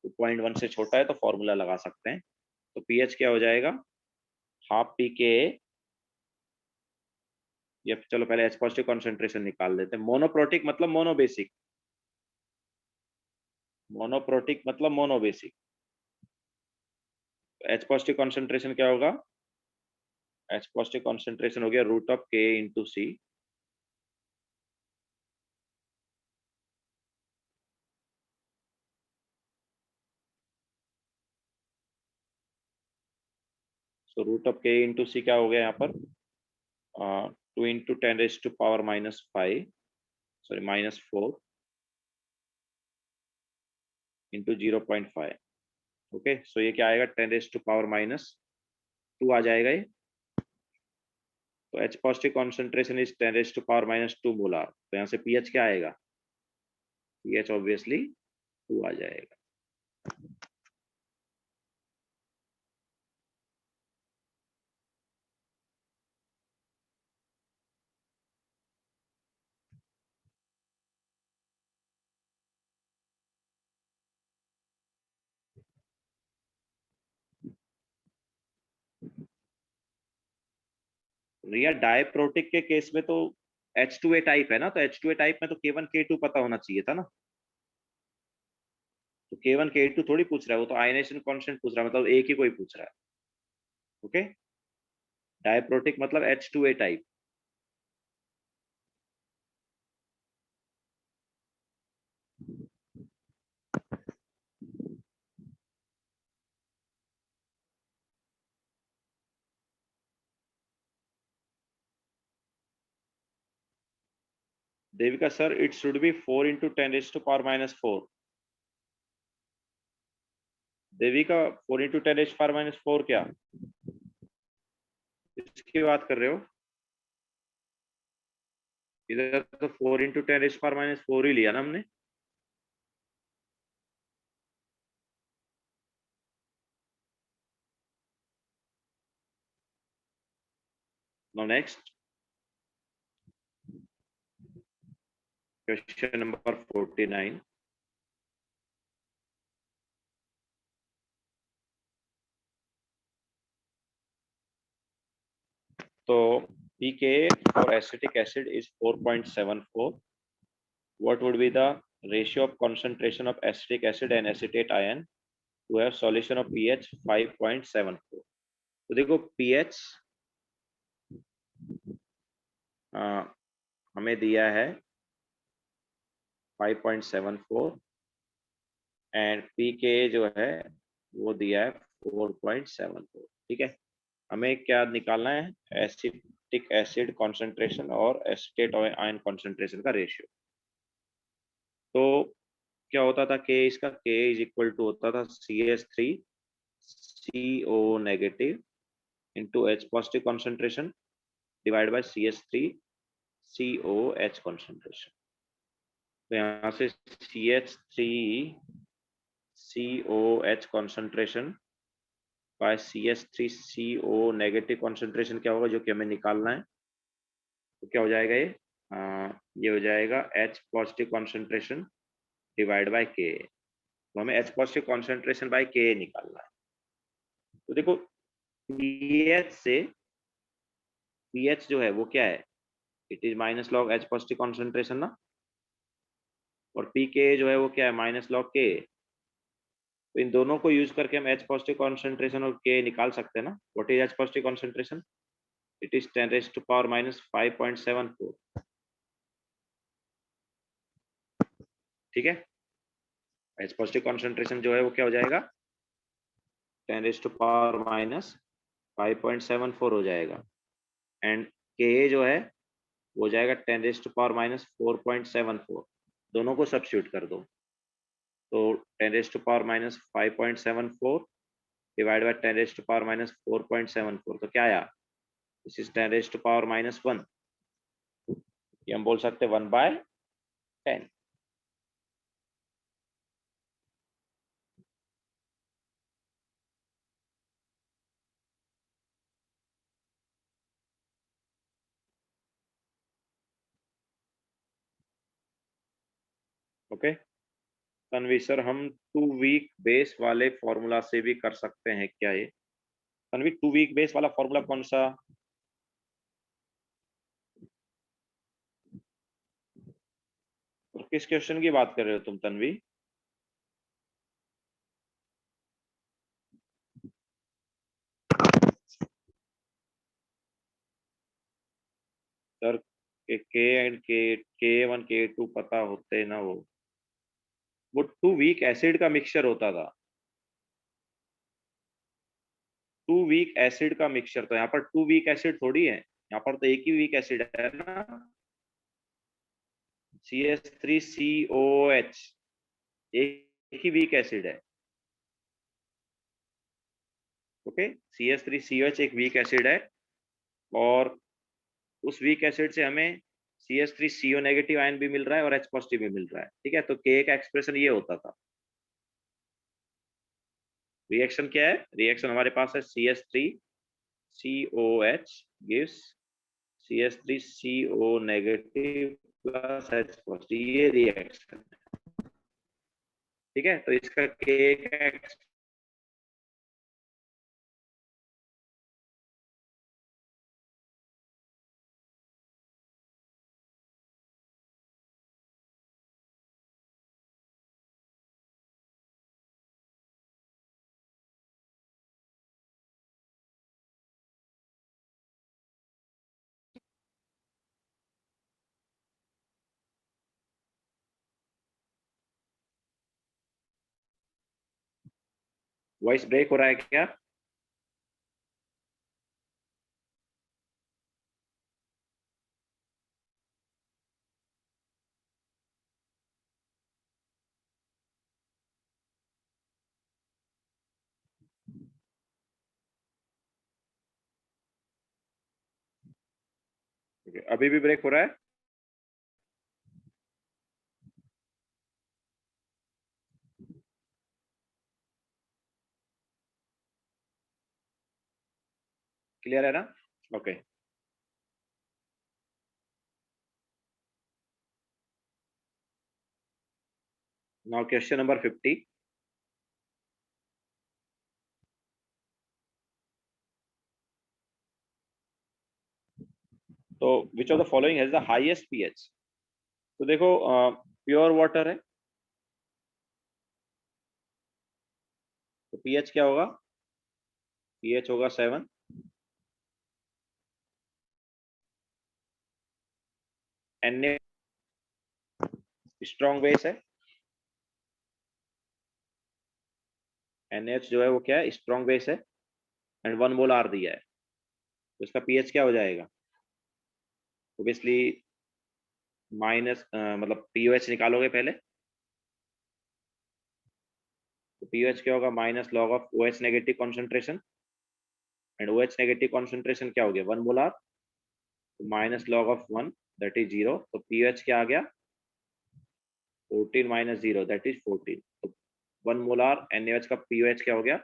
2.1 से छोटा है, तो फॉर्मूला लगा सकते हैं। तो पीएच क्या हो जाएगा, हाफ पी के, या चलो पहले एच पॉजिटिव कॉन्सेंट्रेशन निकाल देते हैं। मोनोप्रोटिक मतलब मोनोबेसिक, मोनोप्रोटिक मतलब मोनोबेसिक। एच पॉजिटिव कॉन्सेंट्रेशन क्या होगा, एच पॉजिटिव कॉन्सेंट्रेशन हो गया root of K into C. So root of K into C क्या हो गया यहाँ पर, 2 into 10⁻⁻5, sorry -4 into 0.5। Okay, so ये क्या आएगा, 10⁻⁻2 आ जाएगा ये। तो H positive concentration is 10⁻⁻2 molar. तो यहाँ से पीएच क्या आएगा, पीएच ऑब्वियसली 2 आ जाएगा। रिया डायप्रोटिक के केस में तो H2A टाइप है ना, तो H2A टाइप में तो K1 K2 पता होना चाहिए था ना। तो K1 K2 थोड़ी पूछ रहा है, वो तो आयनेशन कांस्टेंट पूछ रहा है, मतलब एक ही कोई पूछ रहा है। ओके, डायप्रोटिक मतलब H2A type. Devika sir, it should be 4 into 10⁻⁻⁴। Devika 4 into 10⁻⁻⁴ क्या इसकी बात कर रहे हो? इधर तो 4 into 10⁻⁴ ही लिया ना हमने। No, next question number 49। तो pKa for acetic acid is 4.74. What would be the ratio of concentration of acetic acid and acetate ion to have solution of pH 5.74? तो देखो pH हमें दिया है 5.74 एंड pKa जो है वो दिया है 4.74। ठीक है, हमें क्या निकालना है? एसिटिक एसिड कॉन्सेंट्रेशन और एसिटेट आयन कॉन्सेंट्रेशन का रेशियो। तो क्या होता था K इसका? K इज इक्वल टू होता था CH3 CO negative into H positive concentration divide bye CH3 COH concentration. तो यहाँ से CH3 COH concentration bye CH3 CO negative concentration क्या होगा, जो कि हमें निकालना है। तो क्या हो जाएगा ये हो जाएगा H positive concentration divide bye K। तो हमें H positive concentration bye K निकालना है। तो देखो पीएच से पीएच जो है वो क्या है? It is minus log H positive concentration ना, और पी के जो है वो क्या है? माइनस लॉग के। तो इन दोनों को यूज करके हम H पॉजिटिव कॉन्सेंट्रेशन और K निकाल सकते हैं ना। What is H positive concentration? It is 10⁻⁻⁴। ठीक है, H पॉजिटिव कॉन्सेंट्रेशन जो है वो क्या हो जाएगा? 10⁻⁻⁴ हो जाएगा एंड Ka जो है वो हो जाएगा 10⁻⁴.74। दोनों को सब्स्टिट्यूट कर दो, तो 10⁻⁻⁴.74 डिवाइड बाय 10⁻⁻⁴.74। तो क्या आया? This is 10⁻⁻⁻1। ये हम बोल सकते 1/10। ओके तन्वी सर, हम 2 वीक बेस वाले फॉर्मूला से भी कर सकते हैं क्या ये? तन्वी 2 वीक बेस वाला फॉर्मूला कौन सा? किस क्वेश्चन की बात कर रहे हो तुम तन्वी? सर के एंड K1 K2 पता होते ना, वो 2 वीक एसिड का मिक्सचर होता था। 2 वीक एसिड का मिक्सचर। तो यहाँ पर 2 वीक एसिड थोड़ी है, यहाँ पर तो एक ही वीक एसिड है ना, CH3COH। एक ही वीक एसिड है। ओके, CH3COH एक वीक एसिड है और उस वीक एसिड से हमें CH3CO नेगेटिव आयन भी मिल रहा है और H पॉजिटिव भी मिल रहा है। ठीक है, तो K का एक्सप्रेशन ये होता था। रिएक्शन क्या है? रिएक्शन हमारे पास है CH3COH gives CH3CO negative plus H positive, ये रिएक्शन है। ठीक है, तो इसका के का वॉइस ब्रेक हो रहा है क्या? अभी भी ब्रेक हो रहा है? क्लियर है ना? ओके। Now question number 50। तो which of the following has the highest pH? तो देखो, प्योर वाटर है तो पीएच क्या होगा? पीएच होगा 7। Na स्ट्रॉन्ग बेस है, NH जो है वो क्या है? स्ट्रॉन्ग बेस है, एंड 1 मोल आर दिया है, तो इसका पीएच क्या हो जाएगा? ओब्वियसली माइनस, मतलब पीओएच निकालोगे पहले, तो पीओएच क्या होगा? Minus log of O H negative concentration, and OH negative concentration क्या हो गया? 1 मोल आर, तो minus log of 1 that is 0, तो पीओएच क्या आ गया? 14 माइनस 0 दैट इज 14। तो 1 मोल आर NaOH का पीओएच क्या हो गया?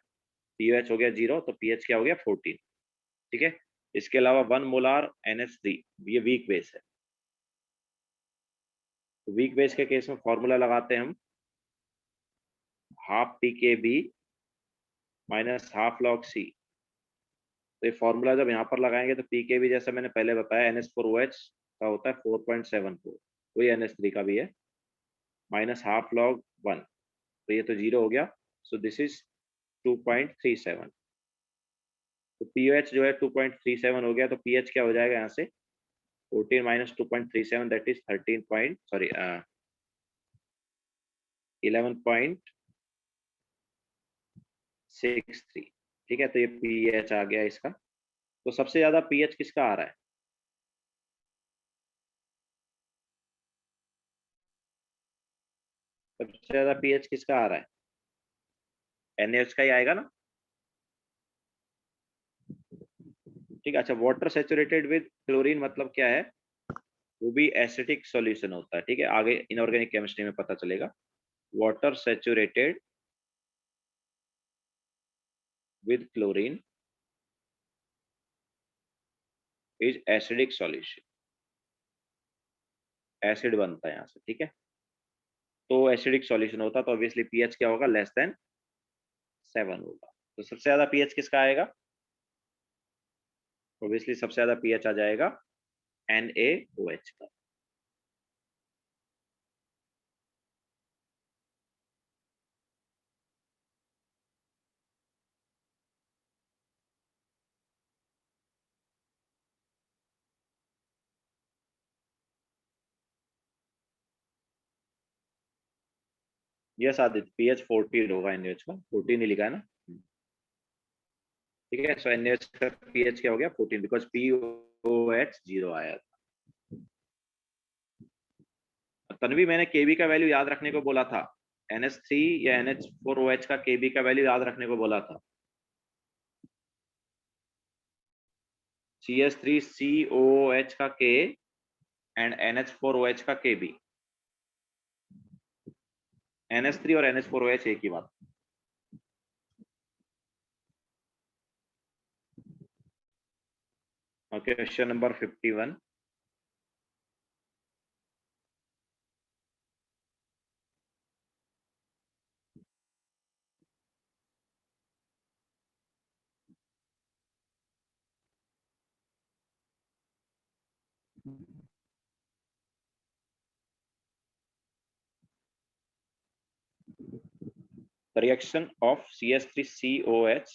पीओएच हो गया 0, तो पीएच क्या हो गया? 14। ठीक है, इसके अलावा 1 मोलार NH3, ये वीक बेस है, तो वीक बेस के केस में फॉर्मूला लगाते हैं हम, half pKb minus half log C। तो ये फॉर्मूला जब यहाँ पर लगाएंगे तो pKb जैसा मैंने पहले बताया NH4OH का होता है 4.74, वही NH3 का भी है, माइनस हाफ लॉग 1, तो ये तो 0 हो गया, सो दिस इज 2.37। तो pH जो है 2.37 हो गया, तो pH क्या हो जाएगा यहाँ से? 14 minus 2.37 that is 13 point, sorry 11.63। ठीक है, तो ये pH आ गया इसका। तो सबसे ज्यादा pH किसका आ रहा है? सबसे ज्यादा pH किसका आ रहा है? NaOH का ही आएगा ना? ठीक है, अच्छा, वाटर सेचुरेटेड विद क्लोरीन मतलब क्या है? वो भी एसिडिक सॉल्यूशन होता है। ठीक है, आगे इनऑर्गेनिक केमिस्ट्री में पता चलेगा। Water saturated with chlorine is acidic solution, acid बनता है यहाँ से। ठीक है, तो एसिडिक सॉल्यूशन होता है तो ऑब्वियसली पीएच क्या होगा? लेस देन 7 होगा। तो सबसे ज्यादा पीएच किसका आएगा? ऑब्वियसली सबसे ज्यादा पीएच आ जाएगा NaOH का। यस आदित्य, पीएच 14 होगा NaOH का, 14 ही लिखा है ना? ठीक है, सो NaOH का पीएच क्या हो गया? 14, बिकॉज POH 0 आया था। तन्वी, मैंने केबी का वैल्यू याद रखने को बोला था, NH3 या NH4OH का केबी का वैल्यू याद रखने को बोला था। CH3COOH का K एंड NH4OH का KB। NH3 और NH4OH एक ही बात। Okay, question number 51। The reaction of CH3COH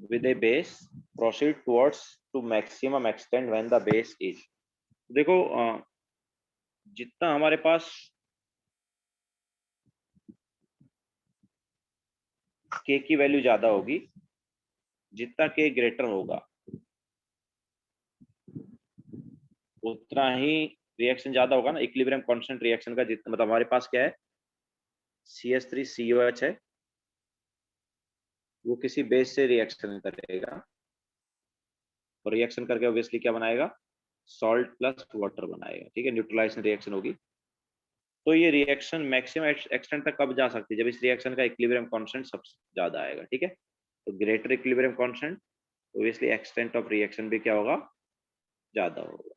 with a base proceed towards to maximum extent when the base is। देखो जितना हमारे पास K की वैल्यू ज्यादा होगी, जितना K ग्रेटर होगा उतना ही रिएक्शन ज्यादा होगा ना। इक्विलिब्रियम कांस्टेंट रिएक्शन का जितना, मतलब हमारे पास क्या है, CH3COH है, वो किसी बेस से रिएक्शन करेगा और रिएक्शन करके ऑब्वियसली क्या बनाएगा, सॉल्ट प्लस वाटर बनाएगा। ठीक है, न्यूट्रलाइजेशन रिएक्शन होगी। तो ये रिएक्शन मैक्सिमम एक्सटेंट तक कब जा सकती है, जब इस रिएक्शन का इक्विलिब्रियम कांस्टेंट सबसे ज्यादा आएगा। ठीक है, तो greater equilibrium constant, obviously extent of reaction भी क्या होगा, ज्यादा होगा।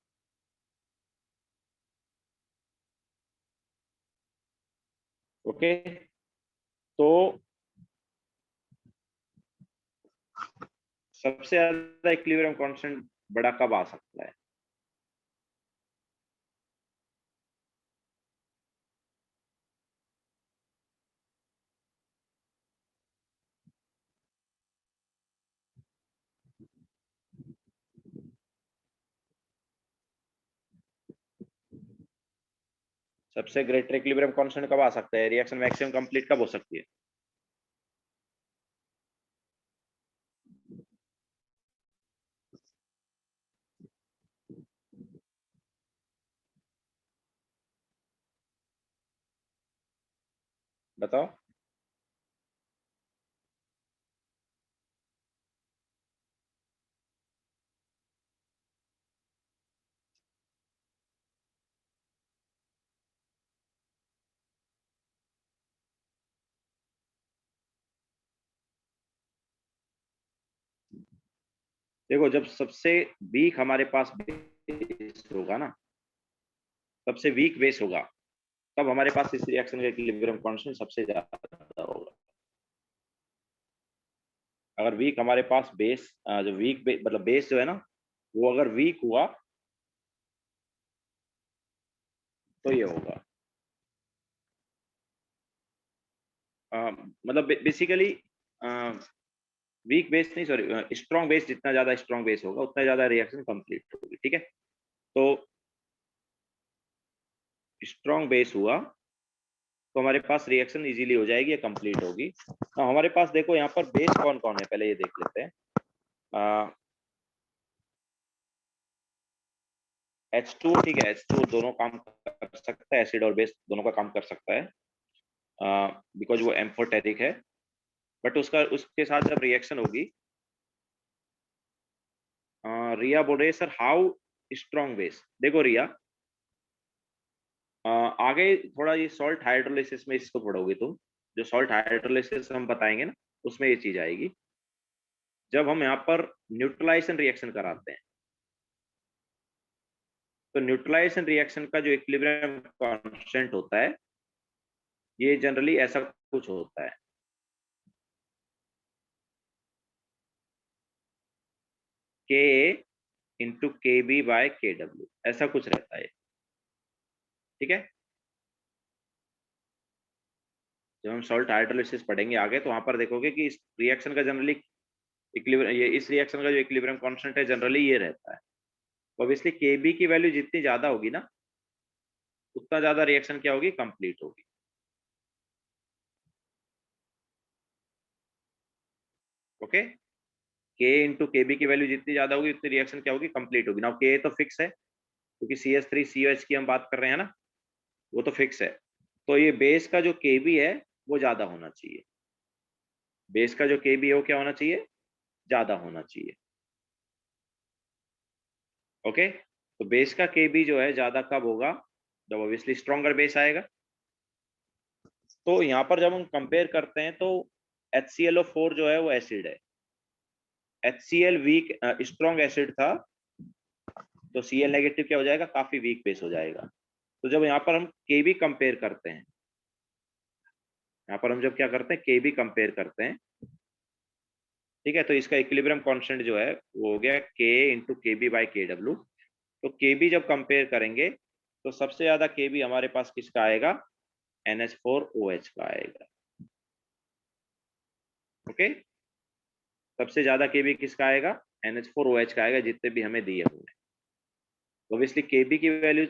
ओके, तो सबसे ज्यादा इक्विलिब्रियम कांस्टेंट बड़ा कब आ सकता है, सबसे ग्रेटर इक्विलिब्रियम कांस्टेंट कब आ सकता है, रिएक्शन मैक्सिमम कंप्लीट कब हो सकती है। बताओ। देखो, जब सबसे वीक हमारे पास बेस होगा ना, सबसे वीक बेस होगा, तब हमारे पास इस रिएक्शन का इक्विलिब्रियम कांस्टेंट सबसे ज्यादा होगा। अगर वीक हमारे पास बेस, जो वीक मतलब बेस जो है ना, वो अगर वीक हुआ तो ये होगा, मतलब बेसिकली वीक बेस नहीं, सॉरी, स्ट्रॉन्ग बेस, जितना ज्यादा स्ट्रॉन्ग बेस होगा उतना ज्यादा रिएक्शन कंप्लीट होगी। ठीक है, तो स्ट्रॉन्ग बेस हुआ तो हमारे पास रिएक्शन इजीली हो जाएगी या कंप्लीट होगी। तो हमारे पास देखो यहाँ पर बेस कौन कौन है, पहले ये देख लेते हैं। H2, ठीक है, H2 दोनों काम कर सकता है, एसिड और बेस दोनों का काम कर सकता है, बिकॉज वो एम्फोटेरिक है। बट उसका उसके साथ जब रिएक्शन होगी, रिया बोल रही है सर हाउ स्ट्रॉन्ग बेस। देखो रिया, आगे थोड़ा ये सॉल्ट हाइड्रोलिसिस में इसको पढ़ोगे तुम, जो सॉल्ट हाइड्रोलिसिस हम बताएंगे ना, उसमें ये चीज आएगी। जब हम यहाँ पर न्यूट्रलाइजेशन रिएक्शन कराते हैं, तो न्यूट्रलाइजेशन रिएक्शन का जो इक्विलिब्रियम कांस्टेंट होता है, ये जनरली ऐसा कुछ होता है, के इंटू के बी बाय के डब्ल्यू, ऐसा कुछ रहता है। ठीक है, जब हम सॉल्ट हाइड्रोलिसिस पढ़ेंगे आगे, तो वहां पर देखोगे कि इस रिएक्शन का जनरली इक्विलिब्रियम, ये इस रिएक्शन का जो इक्विलिब्रियम कांस्टेंट है जनरली ये रहता है। तो ऑब्वियसली के बी की वैल्यू जितनी ज्यादा होगी ना, उतना ज्यादा रिएक्शन क्या होगी, कंप्लीट होगी। ओके, के इंटू के बी की वैल्यू जितनी ज्यादा होगी उतनी रिएक्शन क्या होगी, कंप्लीट होगी ना। के तो फिक्स है, क्योंकि CH3COH की हम बात कर रहे हैं ना, वो तो फिक्स है। तो ये बेस का जो के बी है वो ज्यादा होना चाहिए, बेस का जो के बी है वो क्या होना चाहिए, ज्यादा होना चाहिए। ओके, तो बेस का के बी जो है ज्यादा कब होगा, जब ऑब्वियसली स्ट्रॉन्गर बेस आएगा। तो यहाँ पर जब हम कंपेयर करते हैं तो HClO4 जो है वो एसिड है, HCl वीक स्ट्रॉन्ग एसिड था, तो Cl नेगेटिव क्या हो जाएगा, काफी वीक बेस हो जाएगा। तो जब यहाँ पर हम Kb कंपेयर करते हैं, यहाँ पर हम जब क्या करते हैं, Kb कंपेयर करते हैं, ठीक है, तो इसका इक्विलिब्रियम कांस्टेंट जो है वो हो गया K into Kb by Kw। तो Kb जब कंपेयर करेंगे तो सबसे ज्यादा Kb हमारे पास किसका आएगा, NH4OH का आएगा। ओके, सबसे ज्यादा Kb किसका आएगा, NH4OH का आएगा, जितने भी हमें दिए हुए हैं। तो ऑब्वियसली Kb की वैल्यू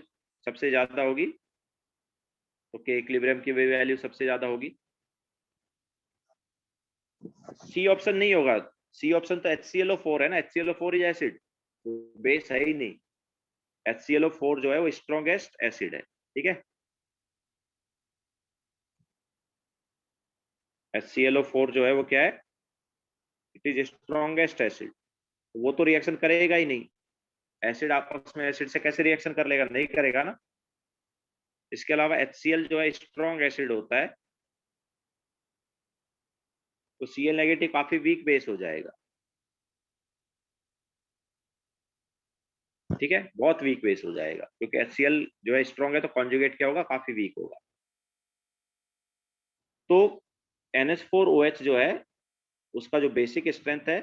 सबसे ज्यादा होगी, तो K इक्विलिब्रियम की वैल्यू सबसे ज्यादा होगी। सी ऑप्शन नहीं होगा, सी ऑप्शन तो HClO4 है ना, HClO4 इज एसिड, तो बेस है ही नहीं। HClO4 जो है वो स्ट्रॉन्गेस्ट एसिड है, ठीक है। HClO4 जो है वो क्या है, इट इज स्ट्रॉन्गेस्ट एसिड, वो तो रिएक्शन करेगा ही नहीं। एसिड आपस में एसिड से कैसे रिएक्शन कर लेगा, नहीं करेगा ना। इसके अलावा HCl जो है स्ट्रॉन्ग एसिड होता है, तो Cl नेगेटिव काफी वीक बेस हो जाएगा, ठीक है, बहुत वीक बेस हो जाएगा, क्योंकि HCl जो है स्ट्रॉन्ग है, तो कॉन्जुगेट क्या होगा, काफी वीक होगा। तो NH4OH जो है उसका जो बेसिक स्ट्रेंथ है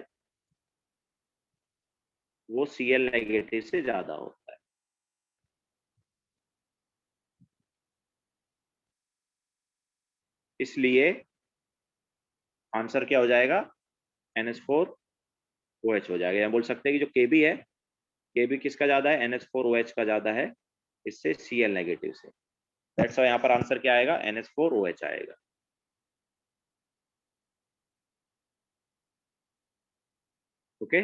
वो Cl नेगेटिव से ज्यादा होता है। इसलिए आंसर क्या हो जाएगा, NH4OH हो जाएगा। या बोल सकते हैं कि जो Kb है, Kb किसका ज्यादा है, NH4OH का ज्यादा है, इससे Cl नेगेटिव से। दैट्स व्हाई यहाँ पर आंसर क्या आएगा, NH4OH आएगा। ओके,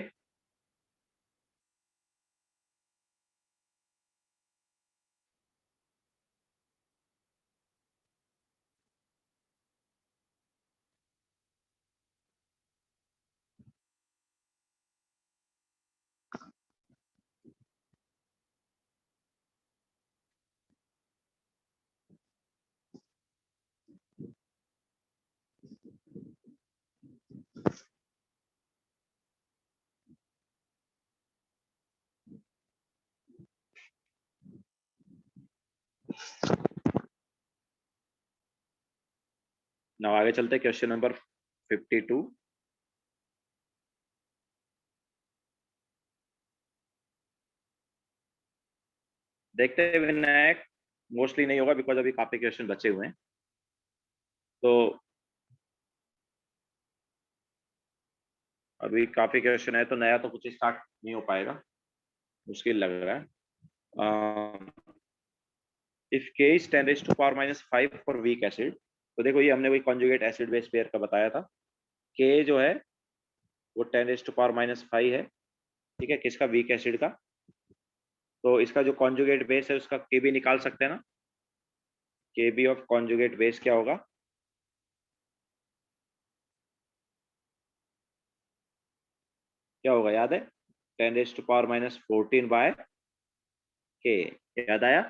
नाउ आगे चलते हैं, क्वेश्चन नंबर 52। देखते हैं विनायक, मोस्टली नहीं होगा बिकॉज अभी काफी क्वेश्चन बचे हुए हैं, तो अभी काफी क्वेश्चन है, तो नया तो कुछ स्टार्ट नहीं हो पाएगा, मुश्किल लग रहा है। If K is 10⁻⁵ for weak acid, तो देखो ये हमने वही कॉन्जुगेट एसिड बेस पेयर का बताया था। K जो है वो 10⁻⁵ है, ठीक है, किसका, वीक एसिड का। तो इसका जो कॉन्जुगेट बेस है उसका Kb निकाल सकते हैं ना। Kb ऑफ कॉन्जुगेट बेस क्या होगा, क्या होगा, याद है, 10⁻⁻14 बाय K, याद आया।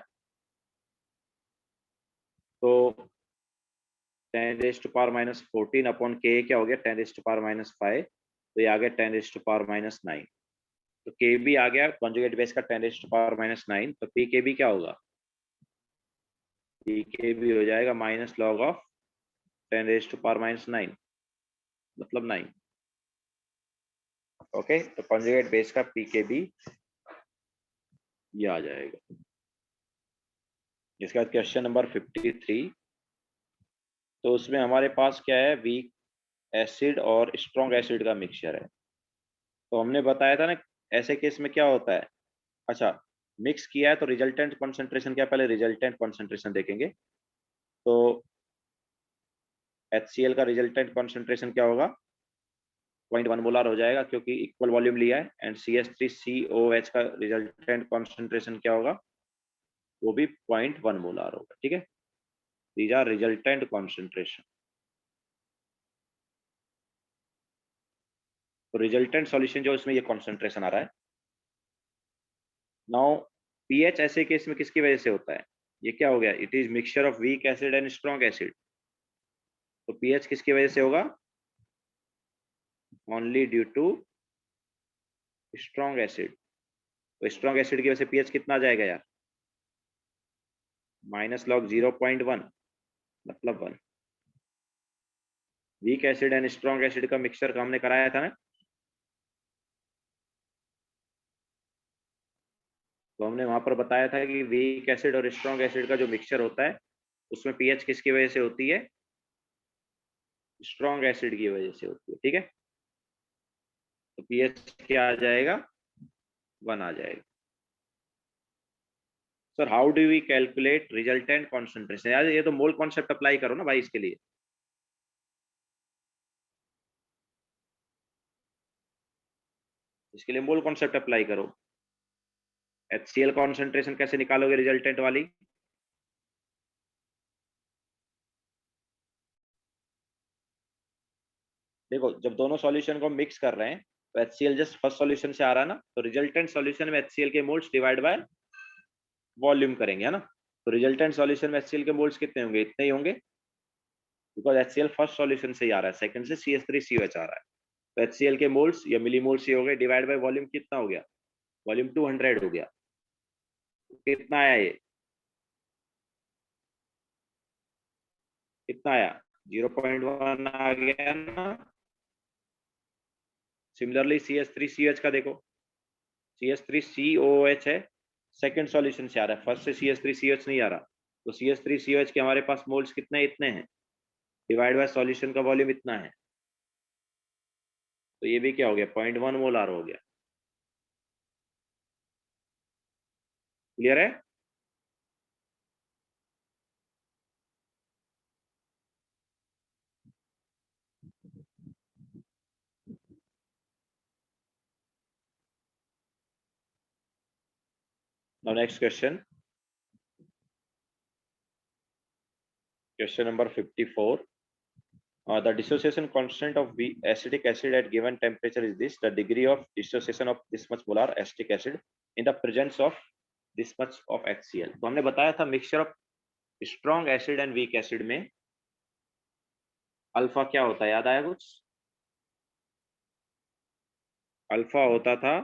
तो 10⁻⁻14 अपॉन K क्या हो गया, 10⁻⁵, तो ये आ गया 10⁻⁹। तो Kb आ गया कॉन्जुगेट बेस का 10⁻⁹, तो Pkb क्या होगा, Pkb हो जाएगा माइनस लॉग ऑफ 10⁻⁹, मतलब 9। ओके, तो कॉन्जुगेट बेस का Pkb ये आ जाएगा। इसके बाद क्वेश्चन नंबर 53, तो उसमें हमारे पास क्या है, वीक एसिड और स्ट्रॉन्ग एसिड का मिक्सचर है। तो हमने बताया था ना, ऐसे केस में क्या होता है, अच्छा, मिक्स किया है तो रिजल्टेंट कॉन्सेंट्रेशन क्या, पहले रिजल्टेंट कॉन्सेंट्रेशन देखेंगे। तो HCl का रिजल्टेंट कॉन्सेंट्रेशन क्या होगा, 0.1 मोलार हो जाएगा, क्योंकि इक्वल वॉल्यूम लिया है। एंड CH3COH का रिजल्टेंट कॉन्सेंट्रेशन क्या होगा, वो भी 0.1 मोलार होगा, ठीक है। These are resultant concentration. तो रिजल्टेंट सॉल्यूशन जो इसमें ये कॉन्सेंट्रेशन आ रहा है। नाउ पीएच ऐसे केस में किसकी वजह से होता है, ये क्या हो गया, it is mixture of weak acid and strong acid. तो पीएच किसकी वजह से होगा, only due to strong acid, तो स्ट्रॉन्ग एसिड की वजह से पीएच कितना आ जाएगा यार, -log 0.1 मतलब 1। Week acid and strong acid का मिक्सचर का हमने कराया था ना, तो हमने वहां पर बताया था कि वीक एसिड और स्ट्रॉन्ग एसिड का जो मिक्सचर होता है उसमें पीएच किसकी वजह से होती है, स्ट्रॉन्ग एसिड की वजह से होती है, ठीक है। तो पीएच क्या आ जाएगा, 1 आ जाएगा। Sir how do we calculate resultant concentration, यार ये तो मोल कॉन्सेप्ट अप्लाई करो ना भाई इसके लिए। इसके लिए मोल कॉन्सेप्ट अप्लाई करो। HCl कॉन्सेंट्रेशन कैसे निकालोगे रिजल्टेंट वाली, देखो जब दोनों सॉल्यूशन को मिक्स कर रहे हैं तो HCl जस्ट फर्स्ट सॉल्यूशन से आ रहा है ना, तो रिजल्टेंट सॉल्यूशन में HCl के मोल्स डिवाइड बाय वॉल्यूम करेंगे, है ना। तो रिजल्टेंट सॉल्यूशन में HCl के मोल्स कितने होंगे, इतने ही होंगे, बिकॉज HCl फर्स्ट सॉल्यूशन से ही आ रहा है, सेकंड से CH3COH आ रहा है। तो HCl के मोल्स या मिली मोल्स ही हो गए, डिवाइड बाय वॉल्यूम कितना हो गया, वॉल्यूम 200 हो गया। तो कितना आया ये, कितना आया, 0.1 आ गया ना। सिमिलरली CH3COH का देखो, CH3COOH है, सेकंड सॉल्यूशन से आ रहा है, फर्स्ट से CH3COH नहीं आ रहा। तो CH3COH के हमारे पास मोल्स कितने, इतने हैं, डिवाइड बाय सॉल्यूशन का वॉल्यूम इतना है, तो ये भी क्या हो गया, 0.1 मोलार हो गया। क्लियर है। Now next question, question number 54। The dissociation constant of acetic acid at given temperature is this. The degree of dissociation of this much molar acetic acid in the presence of this much of HCl। तो हमने बताया था mixture of strong acid and weak acid में अल्फा क्या होता है, याद आया कुछ, अल्फा होता था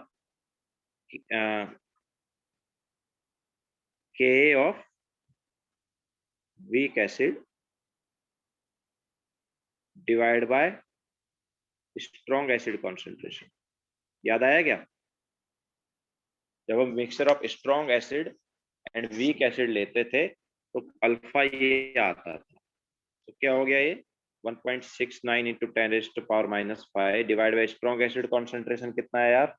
के of weak acid divide by strong acid concentration. याद आया क्या, जब हम mixture of strong acid and weak acid लेते थे तो अल्फा ये आता था, तो क्या हो गया ये 1.69 into 10⁻⁻5 divide by strong acid concentration कितना है यार,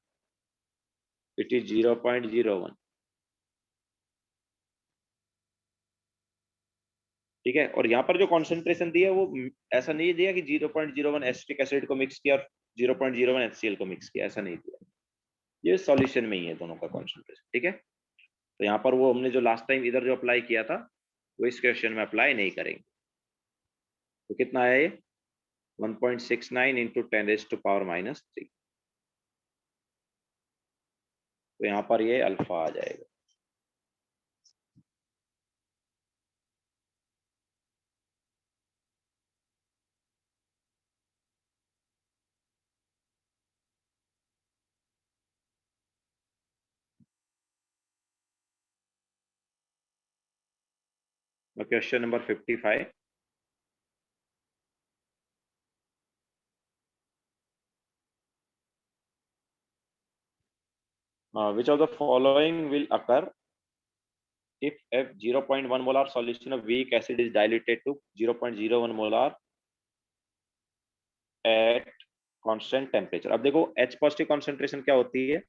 इट इज 0.01। ठीक है, और यहाँ पर जो कॉन्सेंट्रेशन दिया वो ऐसा नहीं दिया कि 0.01 एसिटिक एसिड को मिक्स किया और 0.01 HCl को मिक्स किया, ऐसा नहीं दिया, ये सॉल्यूशन में ही है दोनों का कॉन्सेंट्रेशन। ठीक है, तो यहाँ पर वो हमने जो लास्ट टाइम इधर जो अप्लाई किया था वो इस क्वेश्चन में अप्लाई नहीं करेंगे। तो कितना आया ये 1.69 इंटू 10⁻⁻3, तो यहाँ पर ये अल्फा आ जाएगा। Question number 55। Which of the following will occur if a 0.1 molar solution of weak acid is diluted to 0.01 molar at constant temperature। अब देखो H पॉजिटिव कॉन्सेंट्रेशन क्या होती है,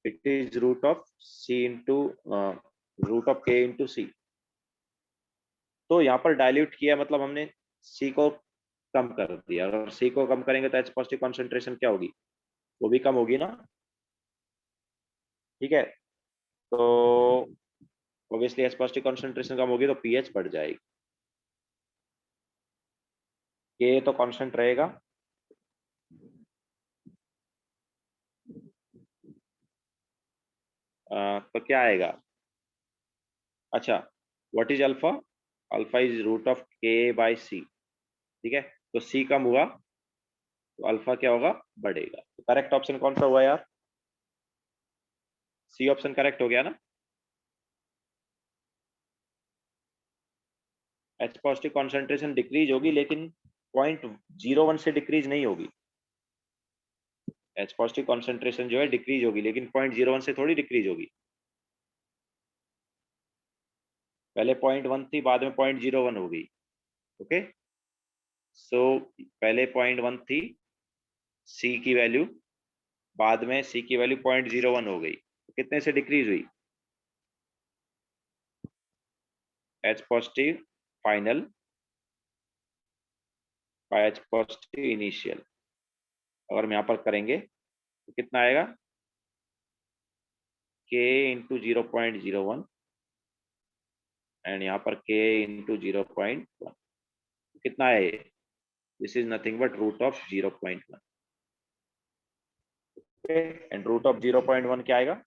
it is root of C into root of K into C। तो यहाँ पर डाइल्यूट किया मतलब हमने C को कम कर दिया, अगर C को कम करेंगे तो H पॉजिटिव कॉन्सेंट्रेशन क्या होगी, वो भी कम होगी ना। ठीक है, तो ऑब्वियसली H पॉजिटिव कॉन्सेंट्रेशन कम होगी तो पीएच बढ़ जाएगी, K तो कांस्टेंट रहेगा, तो क्या आएगा, अच्छा what is alpha, alpha is root of K by C। ठीक है, तो C कम हुआ तो अल्फा क्या होगा, बढ़ेगा। तो करेक्ट ऑप्शन कौन सा हुआ यार, सी ऑप्शन करेक्ट हो गया ना। एच पॉजिटिव कॉन्सेंट्रेशन डिक्रीज होगी लेकिन 0.01 से डिक्रीज नहीं होगी। एच पॉजिटिव कॉन्सेंट्रेशन जो है डिक्रीज होगी लेकिन 0.01 से थोड़ी डिक्रीज होगी। पहले 0.1 थी, बाद में 0.01 हो गई। ओके, सो पहले 0.1 थी सी की वैल्यू, बाद में सी की वैल्यू 0.01 हो गई, तो कितने से डिक्रीज हुई, H positive final by H positive initial. अगर हम यहाँ पर करेंगे तो कितना आएगा, के इंटू 0.01 एंड यहाँ पर के इंटू 0.1, कितना है ये, this is nothing but root of 0.1 and root of 0.1 क्या आएगा,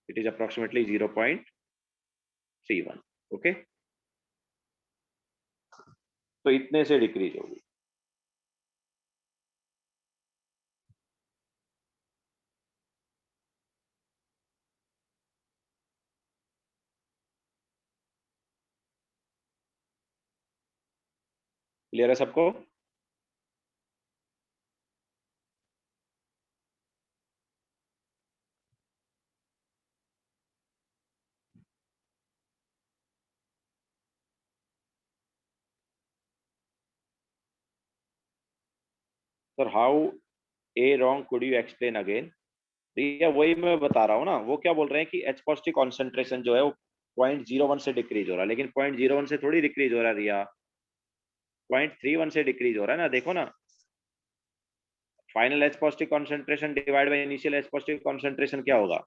इट इज अप्रोक्सीमेटली 0.31। ओके, तो इतने से डिक्रीज होगी। क्लियर है सबको। Sir how a wrong could you explain again. भैया वही मैं बता रहा हूँ ना, वो क्या बोल रहे हैं कि एच पॉजिटिव कॉन्सेंट्रेशन जो है वो 0.01 से डिक्रीज हो रहा है, लेकिन 0.01 से थोड़ी डिक्रीज हो रहा है रिया, 0.31 से डिक्रीज हो रहा है ना, देखो ना, final H positive concentration divide by initial H positive concentration क्या होगा,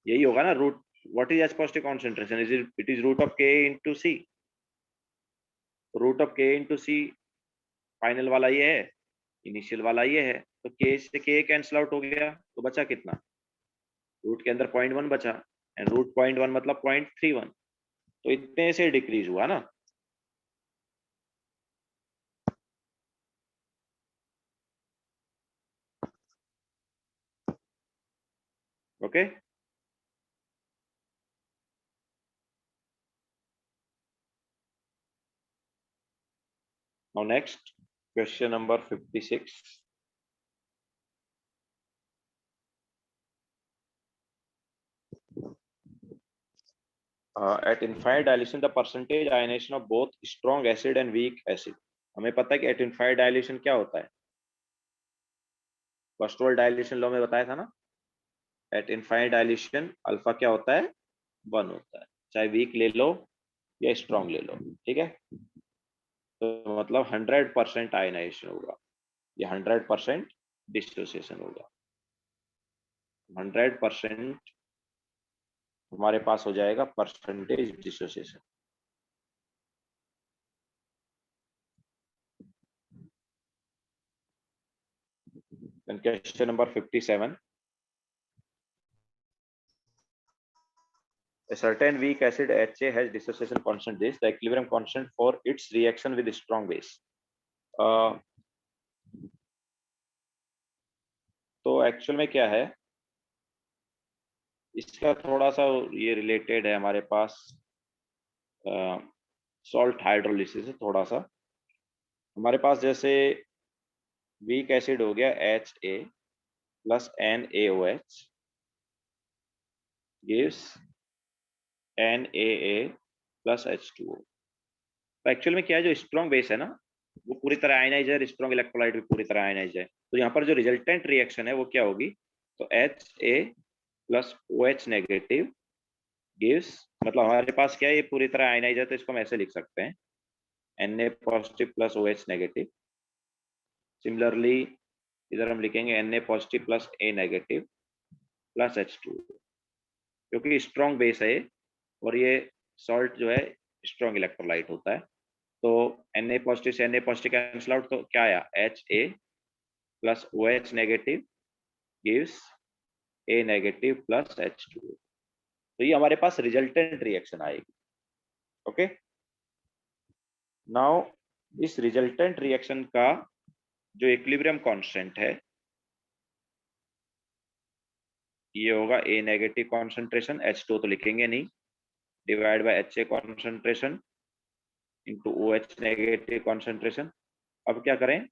यही होगा ना, root what is H positive concentration, it is root of K into C, root of K into C final वाला ये है, इनिशियल वाला ये है, तो के से के कैंसिल आउट हो गया, तो बचा कितना, रूट के अंदर 0.1 बचा, एंड रूट 0.1 मतलब 0.31, तो इतने से डिक्रीज हुआ ना। Okay, now next question number 56। Eight infinite dilution the percentage ionisation of both strong acid and weak acid. हमें पता है कि एट इनफाइनाइट डाइल्यूशन क्या होता है, फर्स्ट वर्ल्ड डाइल्यूशन लॉ में बताया था ना, एट इनफाइनाइट डाइल्यूशन अल्फा क्या होता है, 1 होता है, चाहे वीक ले लो या स्ट्रॉन्ग ले लो, ठीक है। तो मतलब 100% आयनाइजेशन होगा या 100% डिसोसिएशन होगा, 100% हमारे पास हो जाएगा percentage dissociation. Question number 57। A certain weak acid HA has dissociation constant this, the equilibrium constant for its reaction with strong base. तो एक्चुअल में क्या है, इसका थोड़ा सा ये रिलेटेड है हमारे पास सॉल्ट हाइड्रोलिसिस से, थोड़ा सा हमारे पास जैसे वीक एसिड हो गया HA plus NaOH gives NaA plus H2O। तो एक्चुअल में क्या है, जो स्ट्रॉन्ग बेस है ना वो पूरी तरह आयनाइज है, स्ट्रॉन्ग इलेक्ट्रोलाइट भी पूरी तरह आयनाइज है, तो यहाँ पर जो रिजल्टेंट रिएक्शन है वो क्या होगी, तो HA plus OH negative gives, मतलब हमारे पास क्या है, ये पूरी तरह आयनाइज है तो इसको हम ऐसे लिख सकते हैं Na positive plus OH negative. Similarly इधर हम लिखेंगे Na positive plus A negative plus H2, क्योंकि स्ट्रॉन्ग बेस है और ये सॉल्ट जो है स्ट्रॉन्ग इलेक्ट्रोलाइट होता है। तो Na पॉजिटिव से Na पॉजिटिव कैंसिल आउट, तो क्या आया, HA plus OH negative gives A negative plus H2। तो ये हमारे पास रिजल्टेंट रिएक्शन आएगी। ओके, नाउ इस रिजल्टेंट रिएक्शन का जो इक्विलिब्रियम कांस्टेंट है ये होगा ए नेगेटिव कॉन्सेंट्रेशन H2 तो लिखेंगे नहीं, divide by HA concentration into OH negative concentration. अब क्या करें,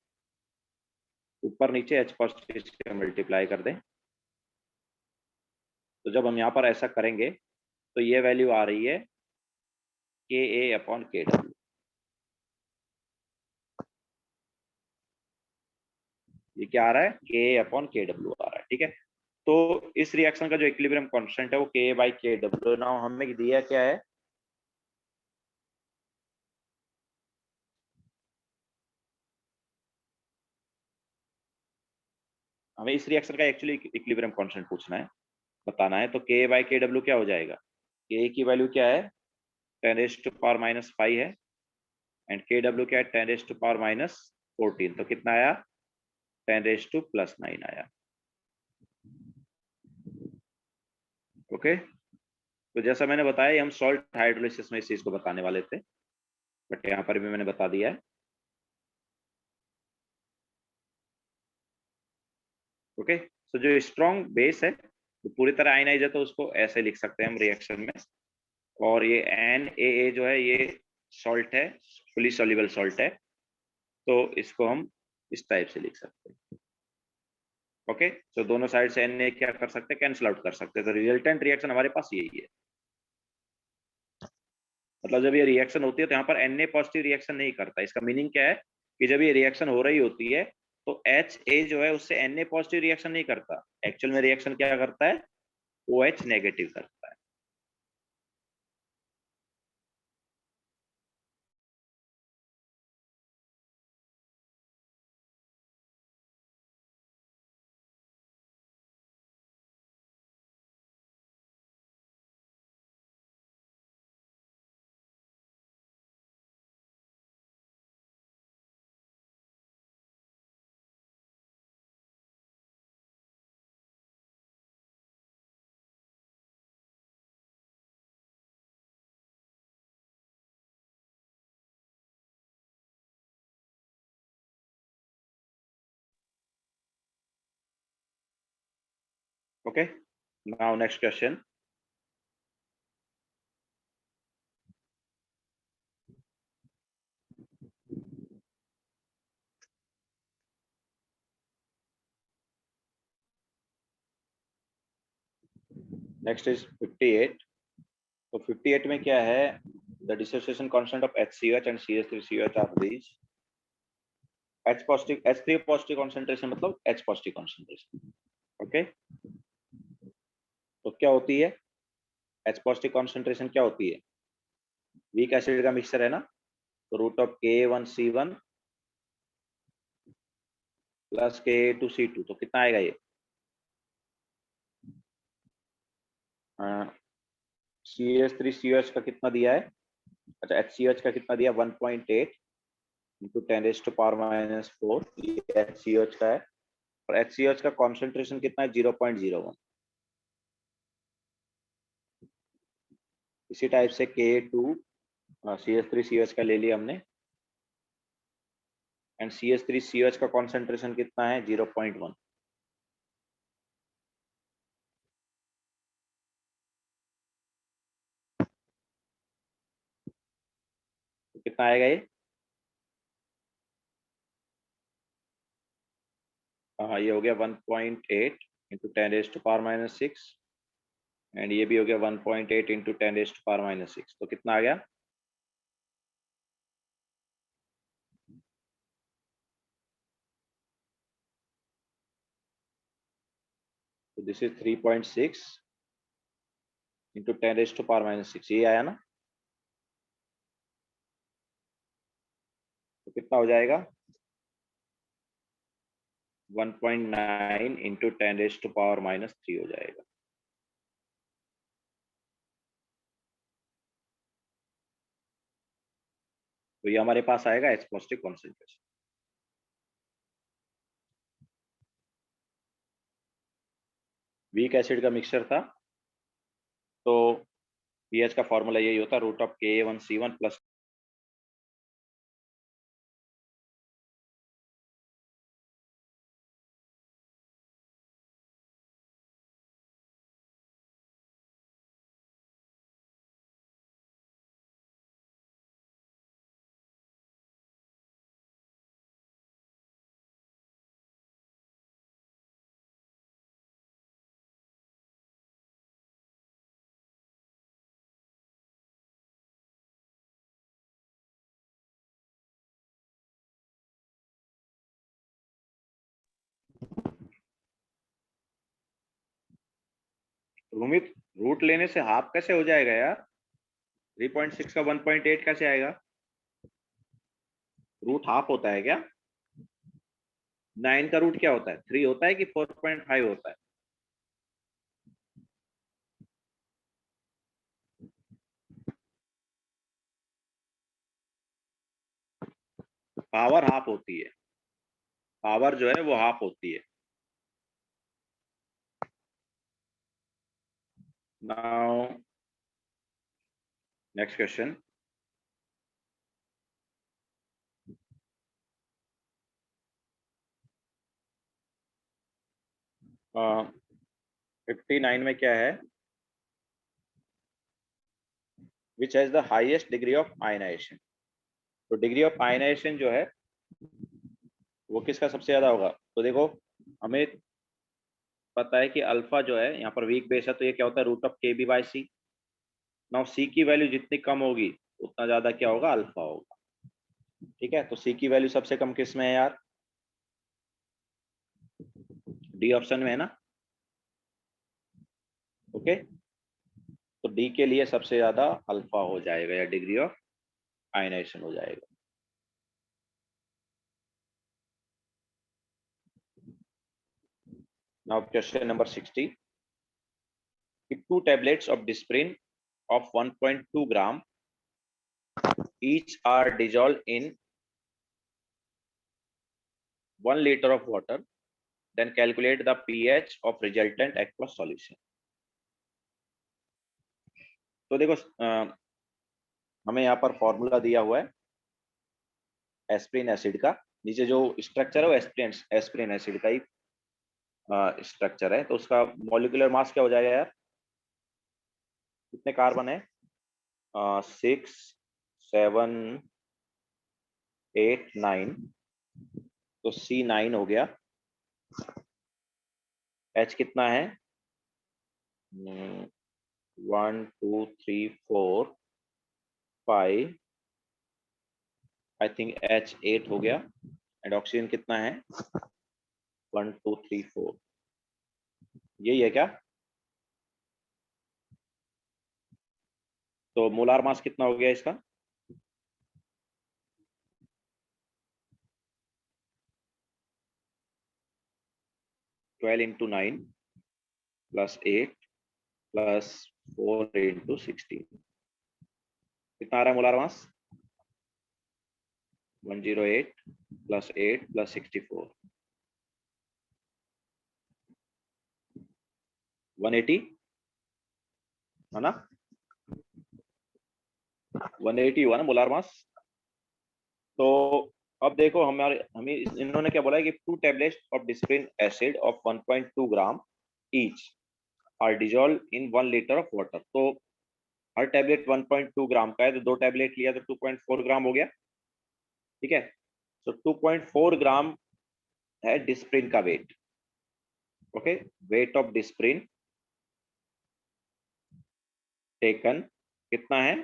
ऊपर नीचे H पॉजिटिव से मल्टीप्लाई कर दें। तो जब हम यहाँ पर ऐसा करेंगे तो ये वैल्यू आ रही है Ka/Kw। ये क्या आ रहा है, Ka/Kw आ रहा है, ठीक है। तो इस रिएक्शन का जो इक्विलिब्रियम कांस्टेंट है वो Ka/Kw। नाउ हमें दिया क्या है, हमें इस रिएक्शन का एक्चुअली इक्विलिब्रियम कांस्टेंट पूछना है, बताना है। तो Ka/Kw क्या हो जाएगा, Ka की वैल्यू क्या है 10⁻⁻5 है एंड Kw क्या है 10⁻⁻14। तो कितना आया 10⁻+9 आया। ओके, तो जैसा मैंने बताया हम सॉल्ट हाइड्रोलिसिस में इस चीज को बताने वाले थे, बट यहाँ पर भी मैंने बता दिया है। ओके, तो जो स्ट्रॉन्ग बेस है वो पूरी तरह आयनाइज है तो उसको ऐसे लिख सकते हैं हम रिएक्शन में। और ये NaA जो है ये सॉल्ट है, फुली सॉल्युबल सॉल्ट है, तो इसको हम इस टाइप से लिख सकते हैं। ओके, तो दोनों साइड से Na क्या कर सकते हैं, कैंसिल आउट कर सकते हैं। तो रिजल्टेंट रिएक्शन हमारे पास यही है। मतलब जब ये रिएक्शन होती है तो यहाँ पर Na पॉजिटिव रिएक्शन नहीं करता। इसका मीनिंग क्या है कि जब ये रिएक्शन हो रही होती है तो Ha जो है उससे Na पॉजिटिव रिएक्शन नहीं करता, एक्चुअल में रिएक्शन क्या करता है, OH नेगेटिव करता है। Okay, now next question. Next is 58। तो 58 में क्या है, the dissociation constant of HCH and CH3COH are these. H positive H3 positive concentration मतलब H पॉजिटिव कॉन्सेंट्रेशन। ओके, तो क्या होती है H पॉजिटिव कॉन्सेंट्रेशन, क्या होती है, वीक एसिड का मिक्सचर है ना, तो √Ka1C1 प्लस Ka2C2, तो कितना आएगा ये, CH3COH का कितना दिया है, अच्छा HCOH का कितना दिया 1.8 इंटू 10⁻⁻4, ये HCOH का है। और HCOH का कॉन्सेंट्रेशन कितना है 0.01। इसी टाइप से Ka2 CH3COH का ले लिया हमने एंड CH3COH का कॉन्सेंट्रेशन कितना है 0.1। तो कितना आएगा ये, हाँ ये हो गया 1.8 इंटू 10⁻⁻6 एंड ये भी हो गया 1.8 इंटू 10⁻⁻6। तो कितना आ गया, तो दिस इज 3.6 इंटू 10⁻⁻6, ये आया ना। तो कितना हो जाएगा 1.9 इंटू 10⁻⁻3 हो जाएगा। तो ये हमारे पास आएगा H positive concentration. Weak acid का मिक्सचर था तो पीएच का फॉर्मूला यही होता है √Ka1C1 प्लस रूमित, रूट लेने से हाफ कैसे हो जाएगा यार? 3.6 का 1.8 कैसे आएगा? रूट हाफ होता है क्या? 9 का रूट क्या होता है? 3 होता है कि 4.5 होता है? पावर हाफ होती है, पावर जो है वो हाफ होती है। Now next question. uh, 59 में क्या है? Which has the highest degree of ionization. तो डिग्री ऑफ आयनाइजेशन जो है वो किसका सबसे ज्यादा होगा? तो देखो, हमें पता है कि अल्फा जो है यहाँ पर वीक बेस है, तो ये क्या होता है? Root of K B by C. Now C की वैल्यू जितनी कम होगी उतना ज्यादा क्या होगा? अल्फा होगा। ठीक है, तो सी की वैल्यू सबसे कम किस में है यार? डी ऑप्शन में है ना। ओके, तो डी के लिए सबसे ज्यादा अल्फा हो जाएगा या डिग्री ऑफ आयनाइजेशन हो जाएगा। Now question number 60। If two tablets of Disprin of 1.2 gram each are dissolved in 1 liter of water, then calculate the pH of resultant aqueous solution। तो देखो, हमें यहाँ पर फॉर्मूला दिया हुआ है एस्प्रिन एसिड का। नीचे जो स्ट्रक्चर है वो एस्प्रिन एसिड का ही स्ट्रक्चर है। तो उसका मॉलिक्यूलर मास क्या हो जाएगा यार? कितने कार्बन है? 6, 7, 8, 9। तो C9 हो गया। H कितना है? 1, 2, 3, 4, 5। आई थिंक H8 हो गया। एंड ऑक्सीजन कितना है? 1, 2, 3, 4। यही है क्या? तो मोलार मास कितना हो गया इसका? Twelve into 9 plus 8 plus 4 into 16। कितना आ रहा है मोलार मास? 108 प्लस 8 प्लस 64, 180 है ना? 180 हुआ ना मोलार मास। तो अब देखो, हमारे हमें इन्होंने क्या बोला है कि 2 tablets of Disprin acid of 1.2 gram each are dissolve in 1 litre of water. तो हर टैबलेट 1.2 ग्राम का है, तो 2 टैबलेट लिया तो 2.4 ग्राम हो गया। ठीक है, तो 2.4 ग्राम है डिस्प्रिन का weight. Okay, weight of Disprin taken कितना है?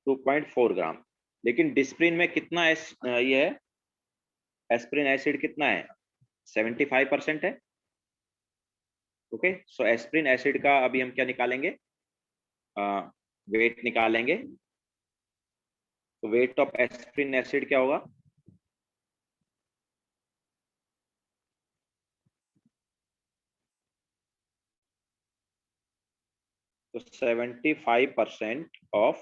2.4 ग्राम। लेकिन डिस्प्रिन में कितना ये है? एस्प्रिन एसिड कितना है? 75% है। ओके, सो एस्प्रिन एसिड का अभी हम क्या निकालेंगे? वेट निकालेंगे। तो वेट ऑफ एस्प्रिन एसिड क्या होगा? तो 75% ऑफ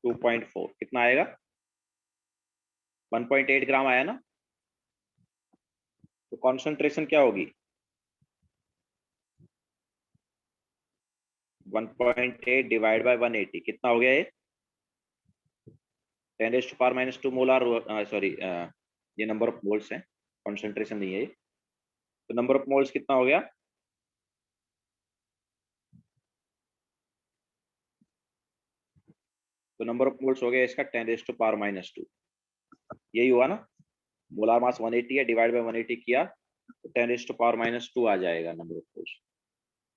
2.4 कितना आएगा? 1.8 ग्राम आया ना। तो कॉन्सेंट्रेशन क्या होगी? 1.8 डिवाइड बाय 180 कितना हो गया ये? 10⁻⁻² मोलार। सॉरी, ये नंबर ऑफ मोल्स है, कॉन्सेंट्रेशन नहीं है ये। तो नंबर ऑफ मोल्स कितना हो गया? तो नंबर ऑफ मोल्स हो गया इसका 10⁻²। यही हुआ ना? मोलार मास 180 है, डिवाइड बाय 180 किया तो 10⁻²- आ जाएगा नंबर ऑफ मोल्स।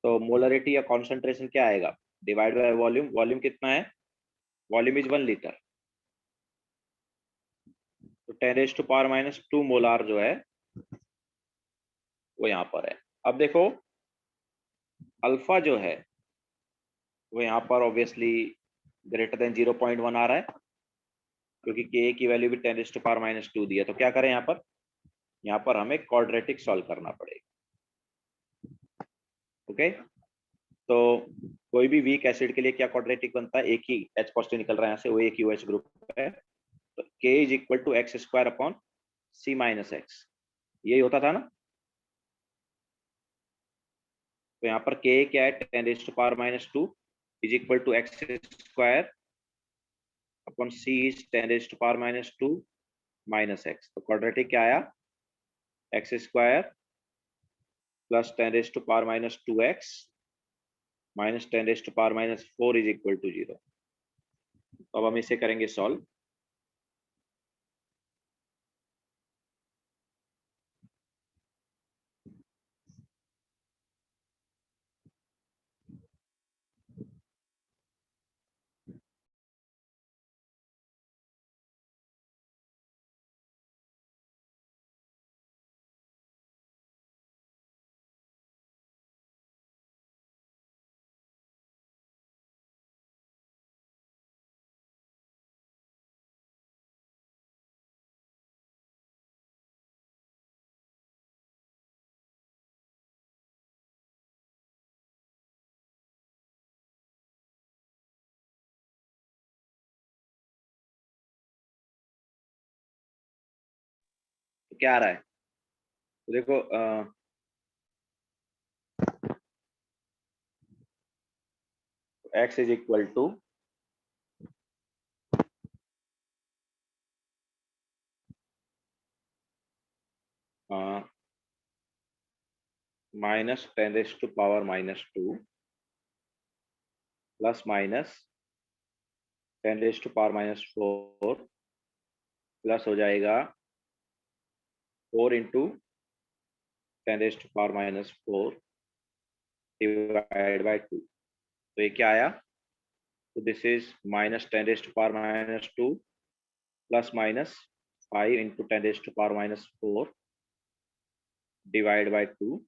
तो मोलरिटी या कॉन्सेंट्रेशन क्या आएगा? Divide by volume. वॉल्यूम कितना है? Volume is 1 litre. तो 10⁻² मोलार जो है वो यहाँ पर है। अब देखो, अल्फा जो है वो यहाँ पर ऑब्वियसली ग्रेटर देन 0.1 आ रहा है, क्योंकि के की वैल्यू भी 10⁻⁻² दी है। तो क्या करें यहाँ पर हमें क्वाड्रेटिक सॉल्व करना पड़ेगा। ओके, तो कोई भी वीक एसिड के लिए क्या क्वाड्रेटिक बनता है, एक ही H पॉजिटिव निकल रहा है यहाँ से, वो एक ही OH ग्रुप है, तो K is equal to x² upon C minus x, यही होता था ना। तो यहाँ पर K क्या है, 10⁻⁻² is equal to x² upon C is 10⁻⁻² minus x. तो क्वाड्रेटिक क्या आया, x² plus 10⁻⁻²x minus 10⁻⁻4 is equal to 0। तो अब हम इसे करेंगे सॉल्व। तो क्या आ रहा है, तो देखो x is equal to minus 10⁻⁻² plus minus 10⁻⁻4 plus हो जाएगा 4 इंटू 10⁻⁻4 डिवाइड बाई 2। तो ये क्या आया, तो this is minus 10⁻⁻2 plus minus 5 into 10⁻⁻4 divide by 2।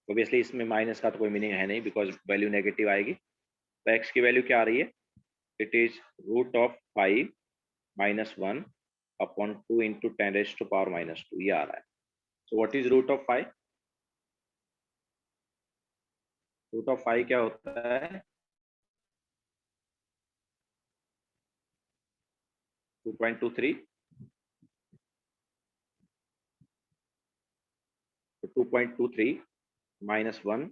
Obviously इसमें माइनस का तो कोई मीनिंग है नहीं, बिकॉज वैल्यू नेगेटिव आएगी। तो x की वैल्यू क्या आ रही है, it is root of 5 minus 1 upon 2 into 10⁻⁻², ये आ रहा है। So what is root of 5, root of 5 क्या होता है, 2.23, तो 2.23 माइनस 1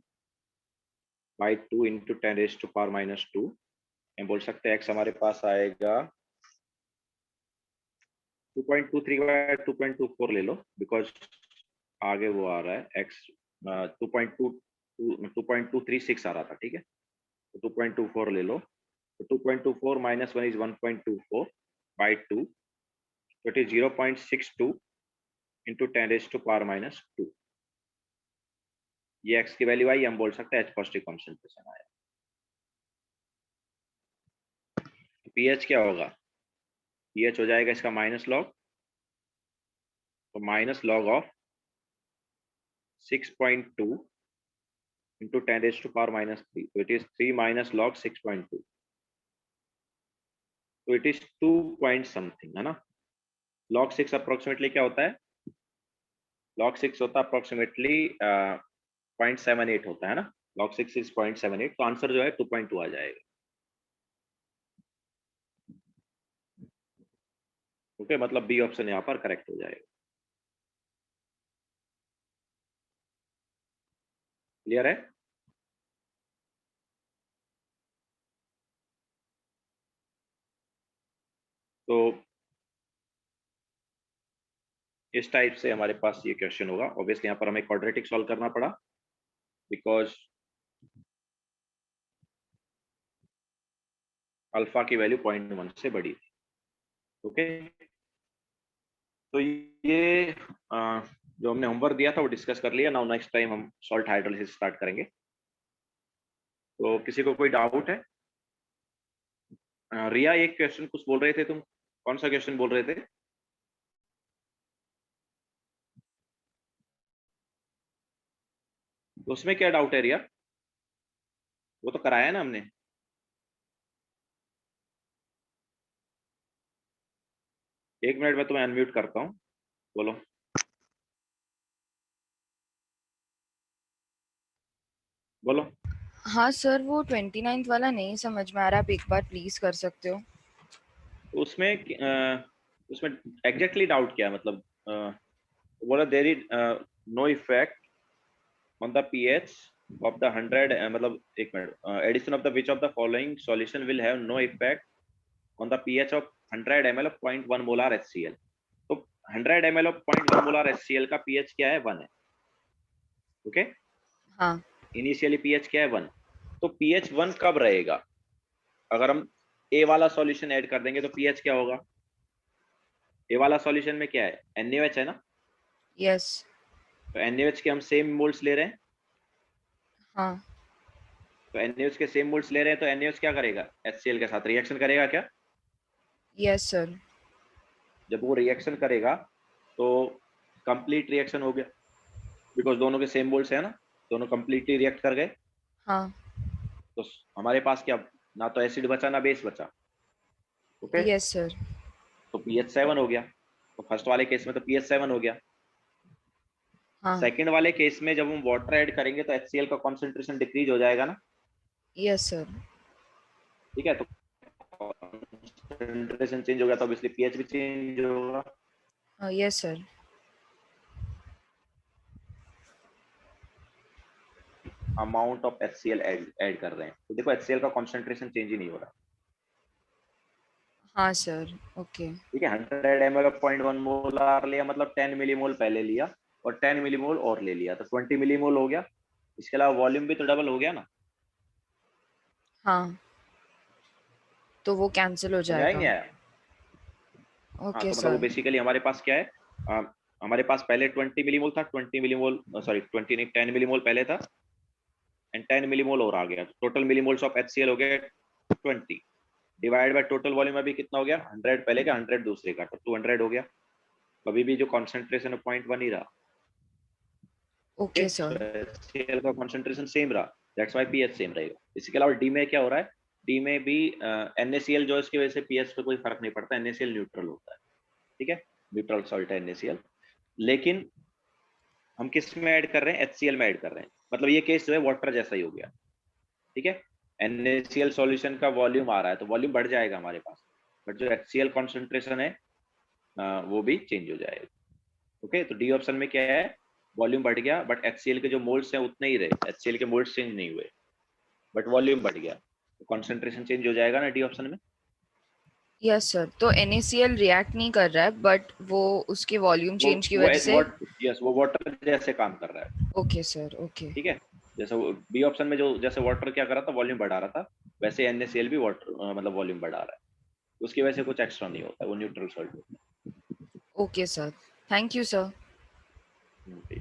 बाई 2 इंटू 10⁻⁻²। हम बोल सकते हैं x हमारे पास आएगा 2.23 बाय 2.24 ले लो, बिकॉज आगे वो आ रहा है x 2.236 आ रहा था, ठीक है, तो 2.24 ले लो। तो 2.24 माइनस 1 इज 1.24 बाई 2, तो इट इज 0.62 इंटू 10⁻⁻²। ये x की वैल्यू आई, हम बोल सकते हैं H पॉजिटिव कॉन्सेंट्रेशन आया। pH क्या होगा, pH हो जाएगा इसका माइनस लॉग, तो माइनस लॉग ऑफ 6.2 इंटू 10⁻⁻3, तो इट इज 3 माइनस लॉग 6.2, तो इट इज 2 पॉइंट समथिंग, है ना। लॉग 6 अप्रोक्सीमेटली क्या होता है, लॉग 6 होता है अप्रोक्सीमेटली 0.78 होता है ना, लॉग 6 इज 0.78, तो आंसर जो है 2.2 आ जाएगा। ओके, मतलब बी ऑप्शन यहाँ पर करेक्ट हो जाएगा। क्लियर है। तो इस टाइप से हमारे पास ये क्वेश्चन होगा। ऑब्वियसली यहाँ पर हमें क्वाड्रेटिक सॉल्व करना पड़ा, बिकॉज अल्फा की वैल्यू 0.1 से बड़ी थी। ओके, तो ये जो हमने होमवर्क दिया था वो डिस्कस कर लिया। नाउ नेक्स्ट टाइम हम सॉल्ट हाइड्रोलिसिस स्टार्ट करेंगे। तो किसी को कोई डाउट है? रिया, एक क्वेश्चन कुछ बोल रहे थे तुम, कौन सा क्वेश्चन बोल रहे थे? तो उसमें क्या डाउट है रिया? वो तो कराया है ना हमने। एक मिनट में तुम्हें अनम्यूट करता हूँ, बोलो। बोलो। हाँ सर, वो 29th वाला नहीं समझ में आ रहा, आप एक बार प्लीज कर सकते हो? तो उसमें एग्जैक्टली डाउट क्या है, मतलब बोला there is no effect on the pH of the 100 मतलब एक मिनट, addition of the which of the following solution will have no effect on the pH of 100 ml of 0.1 molar HCl। तो 100 ml of 0.1 molar HCl का pH क्या है? 1 है। ओके, हाँ। इनिशियली pH क्या है? 1। तो pH 1 कब रहेगा? अगर हम ए वाला सॉल्यूशन ऐड कर देंगे तो pH क्या होगा? ए वाला सॉल्यूशन में क्या है? NaOH है ना। यस। तो NaOH के हम सेम मोल्स ले रहे हैं। हाँ। तो NaOH के सेम मोल्स ले रहे हैं तो NaOH क्या करेगा? HCl के साथ रिएक्शन करेगा क्या? Yes sir. जब वो रिएक्शन करेगा तो कंप्लीट रिएक्शन हो गया, बिकॉज दोनों के सेम मोल्स है ना, दोनों कंप्लीटली रिएक्ट कर गए। हाँ। तो हमारे पास क्या, ना तो एसिड बचा ना बेस बचा। Okay, yes sir. तो पीएच 7 हो गया। तो फर्स्ट वाले केस में तो पीएच 7 हो गया। हाँ। सेकंड वाले केस में जब हम वाटर ऐड करेंगे तो HCl का कॉन्सेंट्रेशन डिक्रीज हो जाएगा ना। Yes sir. ठीक है, तो कॉन्सेंट्रेशन चेंज हो गया तो ऑब्वियसली पीएच भी चेंज होगा। हाँ। Yes sir. Amount of HCl add कर रहे हैं तो देखो HCl का कॉन्सेंट्रेशन चेंज ही नहीं हो रहा। हाँ सर। ओके। ठीक है, 100 ml ऑफ 0.1 मोलार लिया, मतलब 10 मिलीमोल पहले लिया और 10 मिलीमोल और ले लिया तो 20 मिलीमोल हो गया। इसके अलावा वॉल्यूम भी तो डबल हो गया ना। हाँ, तो वो कैंसिल हो समझ आया जाएगा। नहीं आया? हाँ, ओके तो मतलब वो सर। बेसिकली हमारे पास क्या है, अ, हमारे पास पहले 20 मिलीमोल था, 20 मिलीमोल, सॉरी 20 नहीं, 10 मिलीमोल पहले था एंड 10 मिलीमोल और आ गया। टोटल मिलीमोल्स ऑफ HCl हो गया 20, डिवाइड बाय टोटल वॉल्यूम अभी कितना हो गया? 100 पहले का, 100 दूसरे का, तो 200 हो गया। अभी भी जो कॉन्सेंट्रेशन है 0.1 ही रहा। Okay, okay so sir. HCl का कॉन्सेंट्रेशन सेम रहा, दैट्स व्हाई पीएच सेम रहेगा। इसके अलावा डी में क्या हो रहा है? डी में भी NaCl जो है, इसकी वजह से पीएच पे कोई फर्क नहीं पड़ता, NaCl न्यूट्रल होता है। ठीक है, न्यूट्रल सॉल्ट है NaCl। लेकिन हम किस में ऐड कर रहे हैं? HCl में ऐड कर रहे हैं, मतलब ये केस जो है वाटर जैसा ही हो गया। ठीक है, NaCl सॉल्यूशन का वॉल्यूम आ रहा है तो वॉल्यूम बढ़ जाएगा हमारे पास, बट जो HCl कॉन्सेंट्रेशन है वो भी चेंज हो जाएगा। ओके, तो डी ऑप्शन में क्या है? वॉल्यूम बढ़ गया बट HCl के जो मोल्स हैं उतने ही रहे, HCl के मोल्स चेंज नहीं हुए, बट वॉल्यूम बढ़ गया, तो कॉन्सेंट्रेशन चेंज हो जाएगा ना डी ऑप्शन में। यस सर, तो NaCl रिएक्ट नहीं कर रहा है बट वो उसके वॉल्यूम वो चेंज की वो वजह से। यस, वो वाटर जैसे काम कर रहा है। Okay sir. ओके। ठीक है, जैसे वो बी ऑप्शन में जो जैसे वाटर क्या कर रहा था, वॉल्यूम बढ़ा रहा था, वैसे NaCl भी वाटर मतलब वॉल्यूम बढ़ा रहा है। उसकी वजह से कुछ एक्स्ट्रा नहीं होता, वो न्यूट्रल सॉल्ट होता okay sir. Thank you sir. है।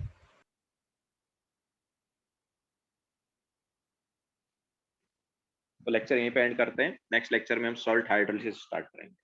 तो लेक्चर यहीं पे एंड करते हैं, नेक्स्ट लेक्चर में हम सॉल्ट हाइड्रोलिसिस स्टार्ट करेंगे।